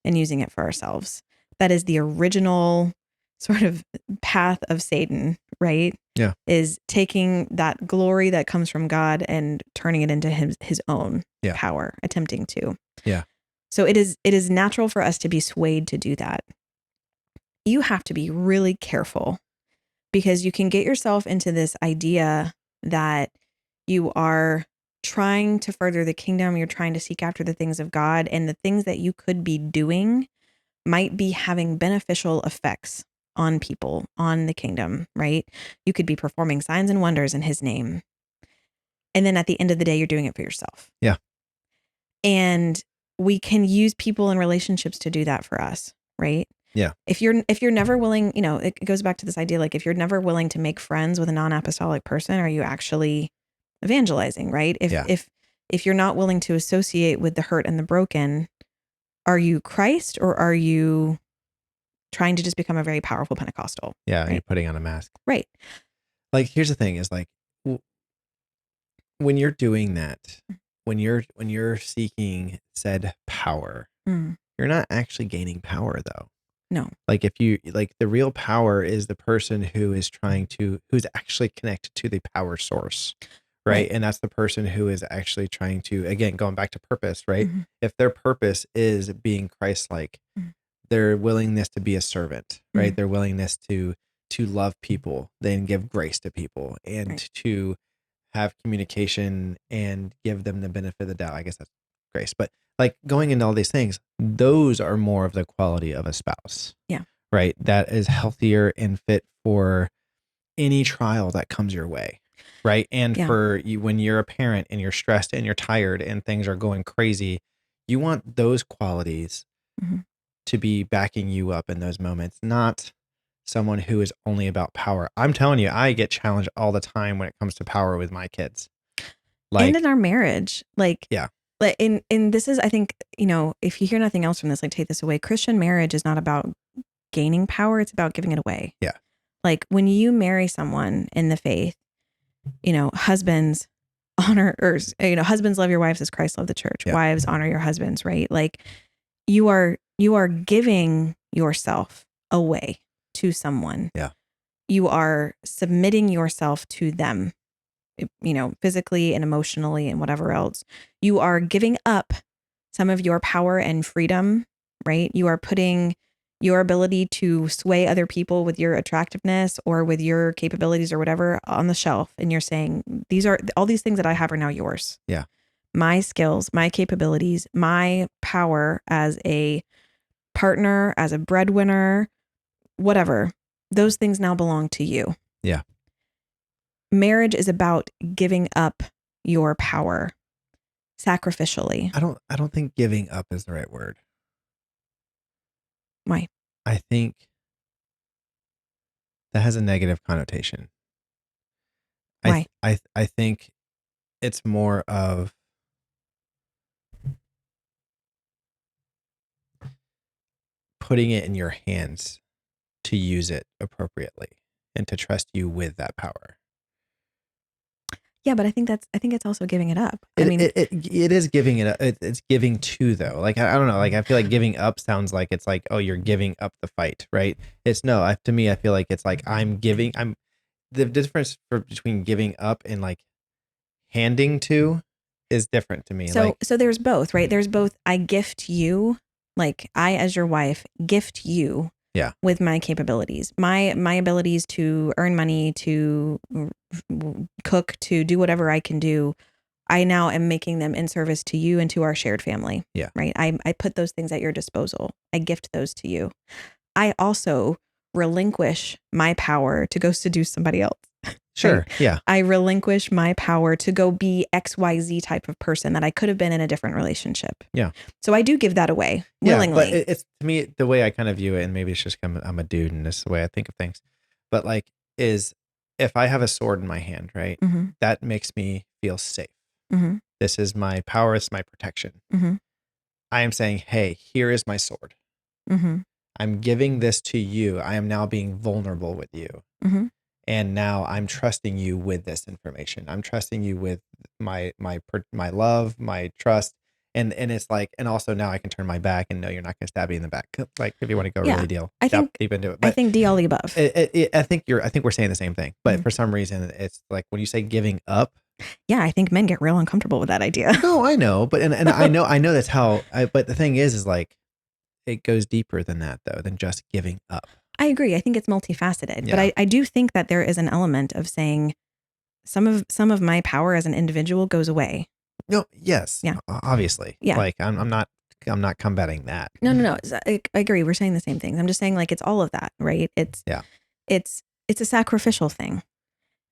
and using it for ourselves. That is the original sort of path of Satan, right? Yeah. Is taking that glory that comes from God and turning it into his own power, attempting to. Yeah. So it is natural for us to be swayed to do that. You have to be really careful because you can get yourself into this idea that you are trying to further the kingdom, you're trying to seek after the things of God, and the things that you could be doing might be having beneficial effects on people, on the kingdom, right? You could be performing signs and wonders in his name. And then at the end of the day, you're doing it for yourself. Yeah. And we can use people and relationships to do that for us, right? Yeah. If you're never willing, it goes back to this idea, like if you're never willing to make friends with a non-apostolic person, are you actually evangelizing, right? If you're not willing to associate with the hurt and the broken, are you Christ or are you trying to just become a very powerful Pentecostal? Yeah, right? You're putting on a mask. Right. Like, here's the thing is like, when you're doing that, when you're seeking said power, you're not actually gaining power though. No. Like if you like the real power is the person who's actually connected to the power source. Right. And that's the person who is actually trying to, again, going back to purpose, right? Mm-hmm. If their purpose is being Christ-like, their willingness to be a servant, right? Their willingness to love people, then give grace to people and to have communication and give them the benefit of the doubt. I guess that's grace, but like going into all these things, those are more of the quality of a spouse. Yeah. Right. That is healthier and fit for any trial that comes your way. right? And Yeah. for you, when you're a parent and you're stressed and you're tired and things are going crazy, you want those qualities Mm-hmm. to be backing you up in those moments, not someone who is only about power. I'm telling you, I get challenged all the time when it comes to power with my kids. And Like, in our marriage, yeah, like in this is, I think, if you hear nothing else from this, like take this away. Christian marriage is not about gaining power. It's about giving it away. yeah, Like when you marry someone in the faith, husbands honor, or, husbands love your wives as Christ loved the church. yeah, Wives honor your husbands, right? Like you are giving yourself away to someone. yeah, You are submitting yourself to them, physically and emotionally and whatever else. You are giving up some of your power and freedom, right? You are putting your ability to sway other people with your attractiveness or with your capabilities or whatever on the shelf. And you're saying, all these things that I have are now yours. yeah. My skills, my capabilities, my power as a partner, as a breadwinner, whatever, those things now belong to you. Yeah. Marriage is about giving up your power sacrificially. I don't think giving up is the right word. Why? I think that has a negative connotation. Why? I think it's more of putting it in your hands to use it appropriately and to trust you with that power. Yeah, but I think it's also giving it up. I It mean, it, it, it is giving it. It's giving to though. Like I don't know. Like I feel like giving up sounds like it's like, oh, you're giving up the fight, right? It's no. To me, I feel like it's like I'm giving. I'm the difference between giving up and like handing to is different to me. so Like so there's both, right? There's both. I gift you, like I as your wife gift you yeah, with my capabilities, my abilities to earn money, to cook, to do whatever I can do. I now am making them in service to you and to our shared family. yeah, Right. I put those things at your disposal. I gift those to you. I also relinquish my power to go seduce somebody else. sure, Right. yeah, I relinquish my power to go be XYZ type of person that I could have been in a different relationship. yeah. So I do give that away Yeah, but willingly. it's to me the way I kind of view it, and maybe it's just I'm a dude and this is the way I think of things. But like, is if I have a sword in my hand, right? Mm-hmm. That makes me feel safe. Mm-hmm. This is my power. It's my protection. Mm-hmm. I am saying, hey, here is my sword. Mm-hmm. I'm giving this to you. I am now being vulnerable with you. Mm-hmm. And now I'm trusting you with this information. I'm trusting you with my love, my trust. And it's like, and also now I can turn my back and know you're not going to stab me in the back. Like if you want to go Yeah. really deep I think into it, I but think D all the above. I think we're saying the same thing, but Mhm. for some reason it's like when you say giving up. Yeah, I think men get real uncomfortable with that idea. No, I know, but, and I know that's how but the thing is like, it goes deeper than that though, than just giving up. I agree. I think it's multifaceted, but Yeah. I do think that there is an element of saying some of my power as an individual goes away. No, yes, Yeah. obviously. Yeah. Like I'm not combating that. No. I agree. We're saying the same things. I'm just saying like it's all of that, right? Yeah. It's a sacrificial thing.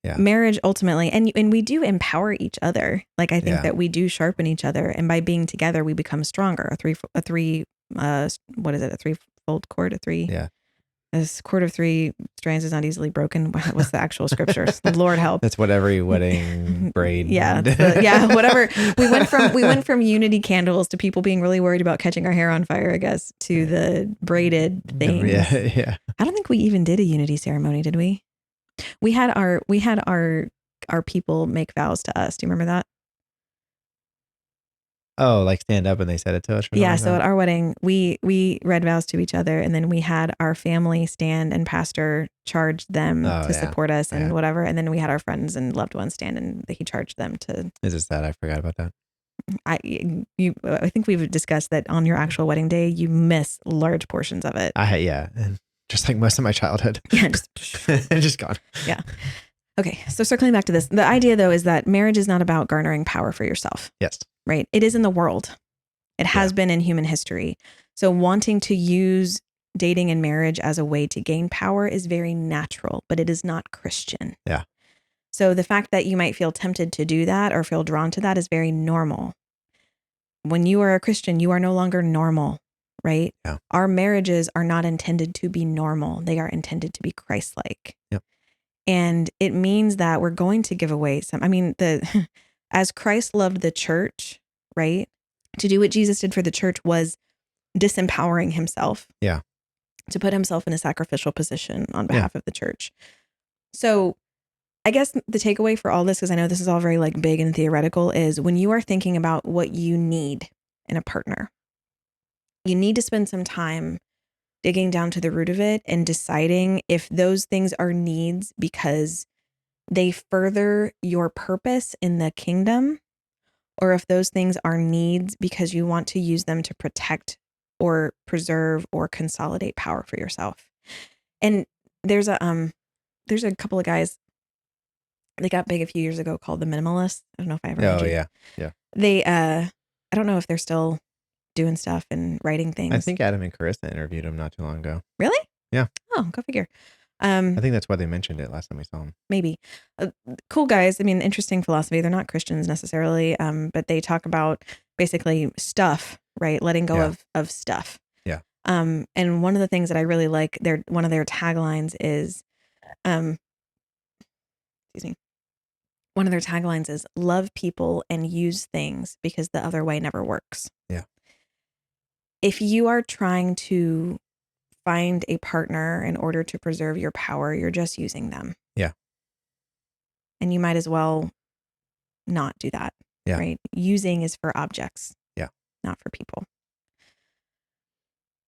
Yeah. Marriage ultimately, and we do empower each other. Like I think Yeah. that we do sharpen each other, and by being together, we become stronger. What is it? A threefold cord? Yeah. A cord of three strands is not easily broken. What's the actual scriptures? Lord help. That's what every wedding braid. Yeah, whatever. We went from unity candles to people being really worried about catching our hair on fire, I guess, to the braided things. Yeah. I don't think we even did a unity ceremony, did we? We had our people make vows to us. Do you remember that? Oh, like stand up and they said it to us or something Yeah, like so that? at our wedding, we read vows to each other, and then we had our family stand and pastor charge them Oh, to yeah. support us and Yeah. whatever, and then we had our friends and loved ones stand and he charged them to. Is it sad? I forgot about that. I think we've discussed that on your actual wedding day, you miss large portions of it. Yeah. And just like most of my childhood. Yeah, just gone. Yeah. Okay, so circling back to this, the idea though is that marriage is not about garnering power for yourself. Yes. Right? It is in the world. It has been in human history. So wanting to use dating and marriage as a way to gain power is very natural, but it is not Christian. Yeah. So the fact that you might feel tempted to do that or feel drawn to that is very normal. When you are a Christian, you are no longer normal, right? Yeah. Our marriages are not intended to be normal. They are intended to be Christ-like. Yep. And it means that we're going to give away some, I mean, as Christ loved the church, right? To do what Jesus did for the church was disempowering himself. Yeah. To put himself in a sacrificial position on Yeah. behalf of the church. So I guess the takeaway for all this, because I know this is all very like big and theoretical, is when you are thinking about what you need in a partner, you need to spend some time digging down to the root of it and deciding if those things are needs because they further your purpose in the kingdom, or if those things are needs because you want to use them to protect or preserve or consolidate power for yourself. And there's a couple of guys, they got big a few years ago, called the Minimalists. I don't know if I ever heard Oh, you. yeah. Yeah. They I don't know if they're still doing stuff and writing things. I think Adam and Carissa interviewed him not too long ago. Really? Yeah. Oh, go figure. I think that's why they mentioned it last time we saw them. Maybe. Cool guys. I mean, interesting philosophy. They're not Christians necessarily, but they talk about basically stuff, right? Letting go Yeah. of stuff. Yeah. And one of the things that I really like, one of their taglines is, excuse me. One of their taglines is love people and use things because the other way never works. Yeah. If you are trying to find a partner in order to preserve your power, you're just using them. Yeah. And you might as well not do that. Yeah. Right? Using is for objects. Yeah. Not for people.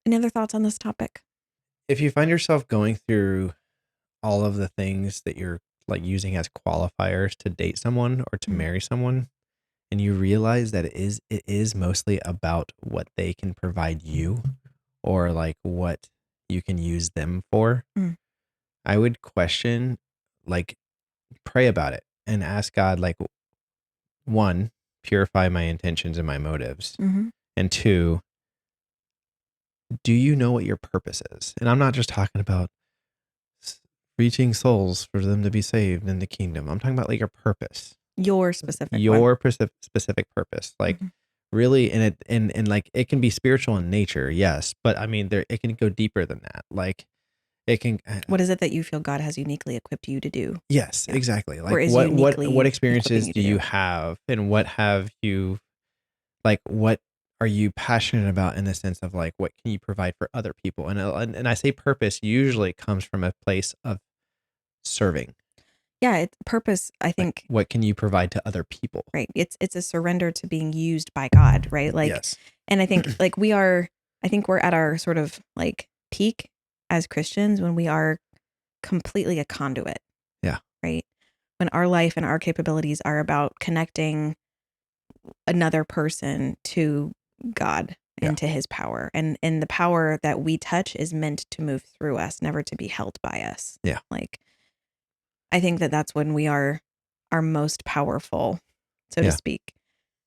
Any other thoughts on this topic? If you find yourself going through all of the things that you're like using as qualifiers to date someone or to marry someone, and you realize that it is mostly about what they can provide you or like what you can use them for, I would question, like, pray about it and ask God, like, one, purify my intentions and my motives. And two, do you know what your purpose is? And I'm not just talking about reaching souls for them to be saved in the kingdom. I'm talking about like your purpose, Your specific your specific purpose, like really. And like it can be spiritual in nature, yes, but I mean, it can go deeper than that. Like it can. What is it that you feel God has uniquely equipped you to do? Yes, Yeah. exactly. Or Like is what uniquely experiences equipping you do to you do? have, and what have you, like what are you passionate about in the sense of like what can you provide for other people? And I say purpose usually comes from a place of serving. Yeah, it's purpose, I Like think. what can you provide to other people? Right. It's a surrender to being used by God, right? Like, Yes. and I think like I think we're at our sort of like peak as Christians when we are completely a conduit. Yeah. Right. When our life and our capabilities are about connecting another person to God and to his power. And the power that we touch is meant to move through us, never to be held by us. Yeah. Like, I think that that's when we are our most powerful, so to speak,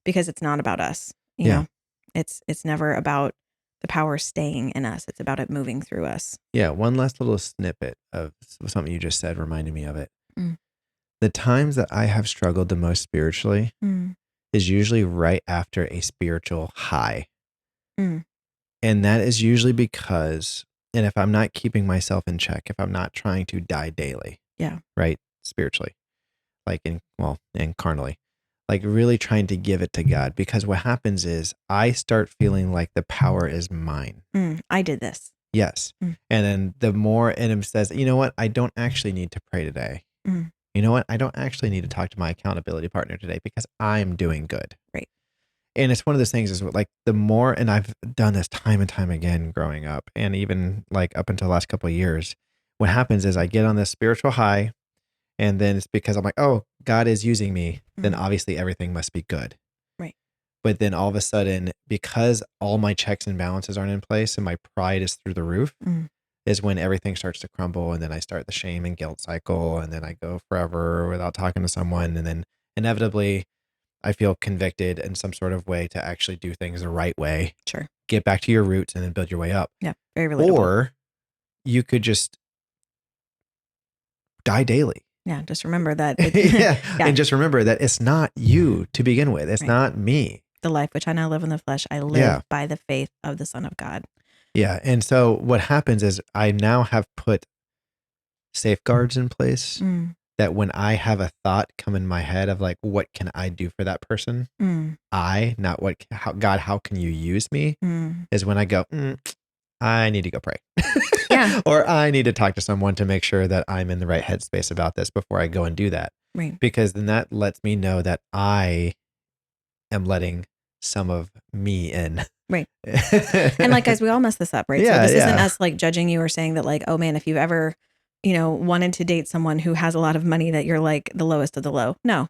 because it's not about us. You know, it's never about the power staying in us. It's about it moving through us. Yeah. One last little snippet of something you just said reminded me of it. The times that I have struggled the most spiritually is usually right after a spiritual high. And that is usually because, and if I'm not keeping myself in check, if I'm not trying to die daily, right, spiritually, like and carnally, like really trying to give it to God, because what happens is I start feeling like the power is mine. I did this. Yes. And then the more, and it says, you know what, I don't actually need to pray today. You know what, I don't actually need to talk to my accountability partner today because I'm doing good. Right. And it's one of those things is like the more, and I've done this time and time again growing up, and even like up until the last couple of years, what happens is I get on this spiritual high, and then it's because I'm like, oh, God is using me. Then obviously everything must be good. Right. But then all of a sudden, because all my checks and balances aren't in place and my pride is through the roof, is when everything starts to crumble. And then I start the shame and guilt cycle. And then I go forever without talking to someone. And then inevitably, I feel convicted in some sort of way to actually do things the right way. Sure. Get back to your roots and then build your way up. Yeah. Very relatable. Or you could just die daily. Yeah. Just remember that. Yeah. Yeah. And just remember that it's not you to begin with. It's Right. not me. The life which I now live in the flesh, I live by the faith of the Son of God. Yeah. And so what happens is I now have put safeguards in place that when I have a thought come in my head of like, what can I do for that person? Not God, how can you use me? Is when I go, I need to go pray. Yeah. Or I need to talk to someone to make sure that I'm in the right headspace about this before I go and do that. Right. Because then that lets me know that I am letting some of me in. Right. And like, guys, we all mess this up, right? Yeah, so this isn't us like judging you or saying that like, oh man, if you've ever, wanted to date someone who has a lot of money that you're like the lowest of the low. No.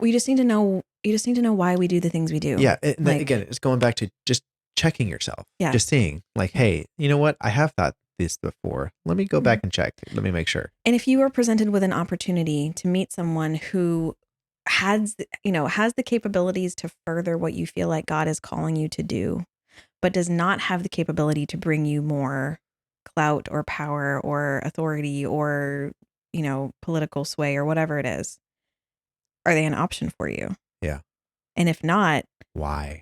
We just need to know, you just need to know why we do the things we do. Yeah. Again, it's going back to just checking yourself. Yeah. Just seeing like, hey, you know what? I have thought this before. Let me go back and check. Let me make sure. And if you are presented with an opportunity to meet someone who has the capabilities to further what you feel like God is calling you to do, but does not have the capability to bring you more clout or power or authority or, political sway or whatever it is, are they an option for you? Yeah. And if not, why?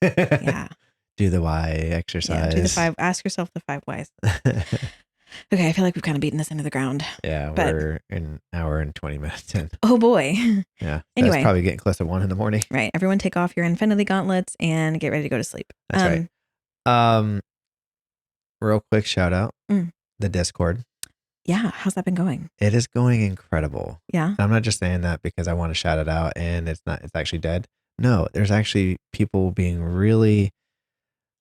Yeah. Do the why exercise. Yeah, ask yourself the 5 whys. Okay, I feel like we've kind of beaten this into the ground. Yeah, we're an hour and 20 minutes in. Oh boy. Yeah. Anyway. That's probably getting close to 1 a.m. Right. Everyone take off your infinity gauntlets and get ready to go to sleep. That's right. Real quick shout out. The Discord. Yeah. How's that been going? It is going incredible. Yeah. And I'm not just saying that because I want to shout it out and it's actually dead. No, there's actually people being really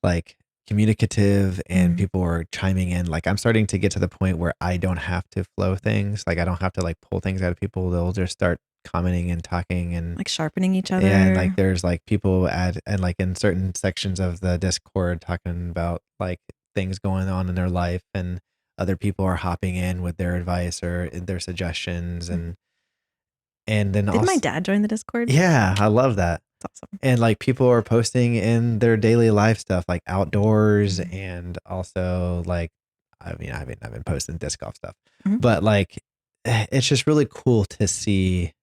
like communicative and people are chiming in. Like I'm starting to get to the point where I don't have to flow things. Like I don't have to like pull things out of people. They'll just start commenting and talking and like sharpening each other. And like there's like people and like in certain sections of the Discord talking about like things going on in their life and other people are hopping in with their advice or their suggestions and then Did my dad join the Discord? Yeah, I love that. That's awesome. And like people are posting in their daily life stuff like outdoors and also like I've been posting disc golf stuff. But like it's just really cool to see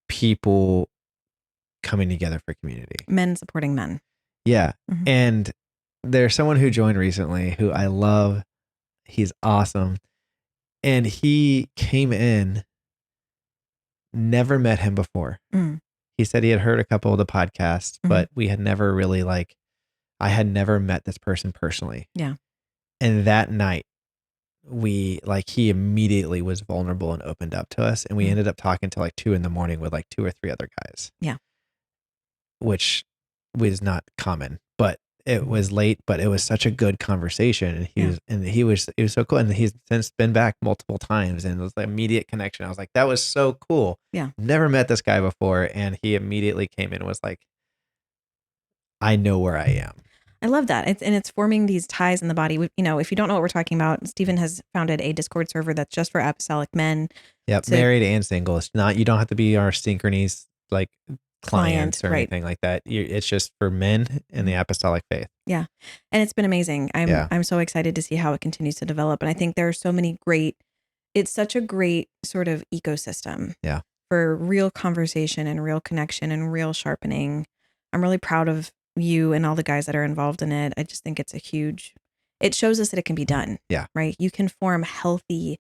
people coming together for community. Men supporting men. Yeah. And there's someone who joined recently who I love. He's awesome. And he came in, never met him before. He said he had heard a couple of the podcasts, but we had never really I had never met this person personally. Yeah. And that night he immediately was vulnerable and opened up to us. And we ended up talking till like 2 a.m. with like 2 or 3 other guys. Yeah. Which was not common, but it was late, but it was such a good conversation. And he was so cool. And he's since been back multiple times and it was like immediate connection. I was like, that was so cool. Yeah. Never met this guy before. And he immediately came in and was like, I know where I am. I love that. It's forming these ties in the body. If you don't know what we're talking about, Stephen has founded a Discord server that's just for apostolic men. Yep. Married and single. It's not, you don't have to be our synchronies like clients or anything like that. It's just for men in the apostolic faith. Yeah. And it's been amazing. I'm so excited to see how it continues to develop. And I think there are so many it's such a great sort of ecosystem. Yeah. For real conversation and real connection and real sharpening. I'm really proud of you and all the guys that are involved in it. I just think it shows us that it can be done. Yeah. Right. You can form healthy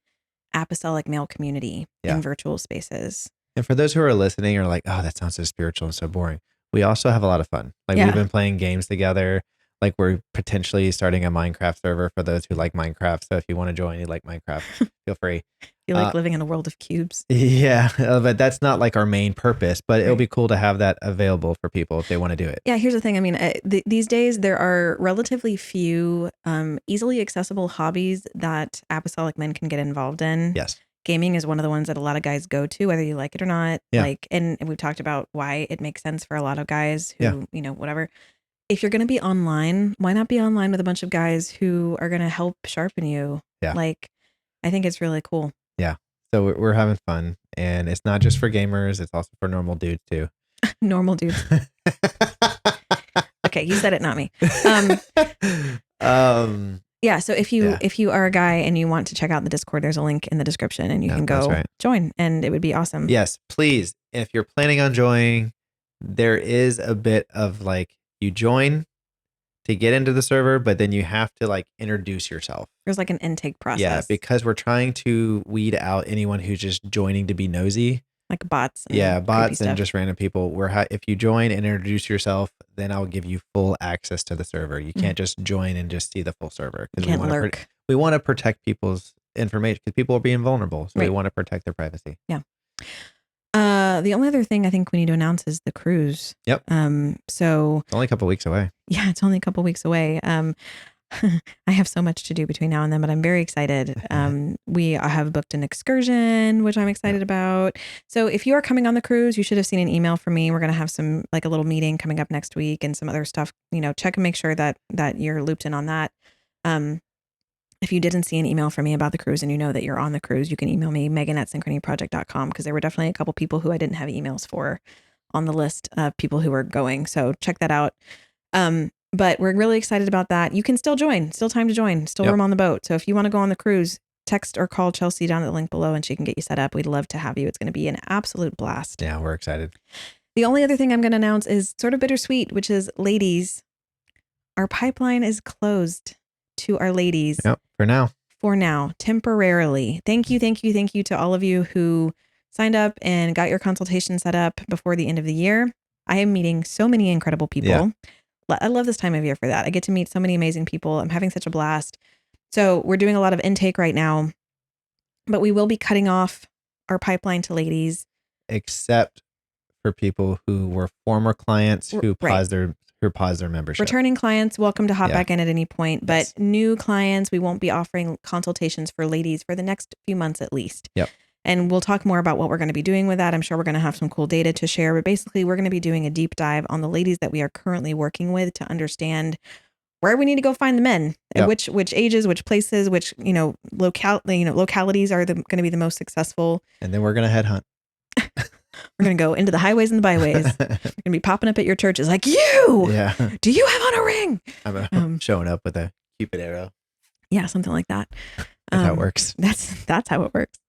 apostolic male community in virtual spaces. And for those who are listening are like, oh, that sounds so spiritual and so boring. We also have a lot of fun. Like we've been playing games together. Like we're potentially starting a Minecraft server for those who like Minecraft. So if you want to join, you like Minecraft, feel free. You like living in a world of cubes. Yeah, but that's not like our main purpose, but it'll be cool to have that available for people if they want to do it. Yeah, here's the thing. I mean, these days there are relatively few easily accessible hobbies that apostolic men can get involved in. Yes. Gaming is one of the ones that a lot of guys go to, whether you like it or not. Yeah. And we've talked about why it makes sense for a lot of guys who, whatever. If you're going to be online, why not be online with a bunch of guys who are going to help sharpen you? Yeah. I think it's really cool. Yeah. So we're having fun, and it's not just for gamers; it's also for normal dudes too. Normal dudes. Okay, you said it, not me. Yeah. So if you are a guy and you want to check out the Discord, there's a link in the description and you can go join, and it would be awesome. Yes, please. If you're planning on joining, there is a bit of like you join to get into the server, but then you have to like introduce yourself. There's like an intake process. Yeah, because we're trying to weed out anyone who's just joining to be nosy. Like bots. And bots and just random people. If you join and introduce yourself, then I'll give you full access to the server. You can't just join and just see the full server. You can't lurk. We want to protect people's information because people are being vulnerable. So we want to protect their privacy. Yeah. The only other thing I think we need to announce is the cruise. Yep. So it's only a couple weeks away. Yeah, it's only a couple weeks away. I have so much to do between now and then, but I'm very excited. We have booked an excursion, which I'm excited about. So if you are coming on the cruise, you should have seen an email from me. We're going to have some like a little meeting coming up next week and some other stuff, check and make sure that you're looped in on that. If you didn't see an email from me about the cruise and you know that you're on the cruise, you can email me, megan@synchronyproject.com, because there were definitely a couple people who I didn't have emails for on the list of people who were going. So check that out. But we're really excited about that. You can still join, still time to join, still room on the boat. So if you want to go on the cruise, text or call Chelsea down at the link below and she can get you set up. We'd love to have you. It's going to be an absolute blast. Yeah, we're excited. The only other thing I'm going to announce is sort of bittersweet, which is ladies, our pipeline is closed to our ladies. Yep, for now, temporarily. Thank you to all of you who signed up and got your consultation set up before the end of the year. I am meeting so many incredible people. Yeah. I love this time of year for that. I get to meet so many amazing people. I'm having such a blast. So we're doing a lot of intake right now, but we will be cutting off our pipeline to ladies. Except for people who were former clients who paused their membership. Returning clients, welcome to hop back in at any point. But new clients, we won't be offering consultations for ladies for the next few months at least. Yep. And we'll talk more about what we're going to be doing with that. I'm sure we're going to have some cool data to share. But basically, we're going to be doing a deep dive on the ladies that we are currently working with to understand where we need to go find the men, and which ages, which places, which localities are going to be the most successful. And then we're going to headhunt. We're going to go into the highways and the byways. We're going to be popping up at your churches like, you, do you have on a ring? I'm showing up with a Cupid arrow. Yeah, something like that. That's how it works. That's how it works.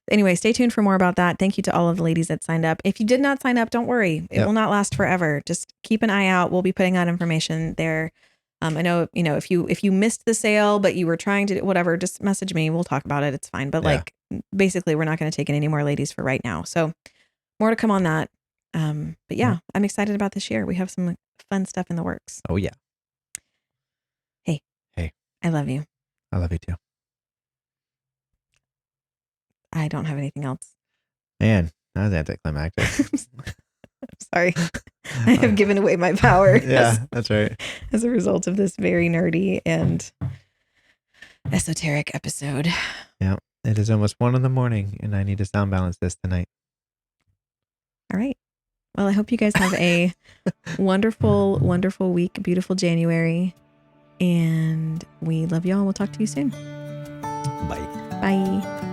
Anyway, stay tuned for more about that. Thank you to all of the ladies that signed up. If you did not sign up, don't worry. It will not last forever. Just keep an eye out. We'll be putting out information there. I know, if you missed the sale, but you were trying to do whatever, just message me. We'll talk about it. It's fine. But basically, we're not going to take in any more ladies for right now. So more to come on that. But yeah, I'm excited about this year. We have some fun stuff in the works. Oh, yeah. Hey. I love you. I love you too. I don't have anything else. Man, that was anticlimactic. I'm sorry. I have given away my power. Yeah, that's right. As a result of this very nerdy and esoteric episode. Yeah, it is almost 1 a.m. and I need to sound balance this tonight. All right. Well, I hope you guys have a wonderful, wonderful week. Beautiful January. And we love y'all. We'll talk to you soon. Bye. Bye.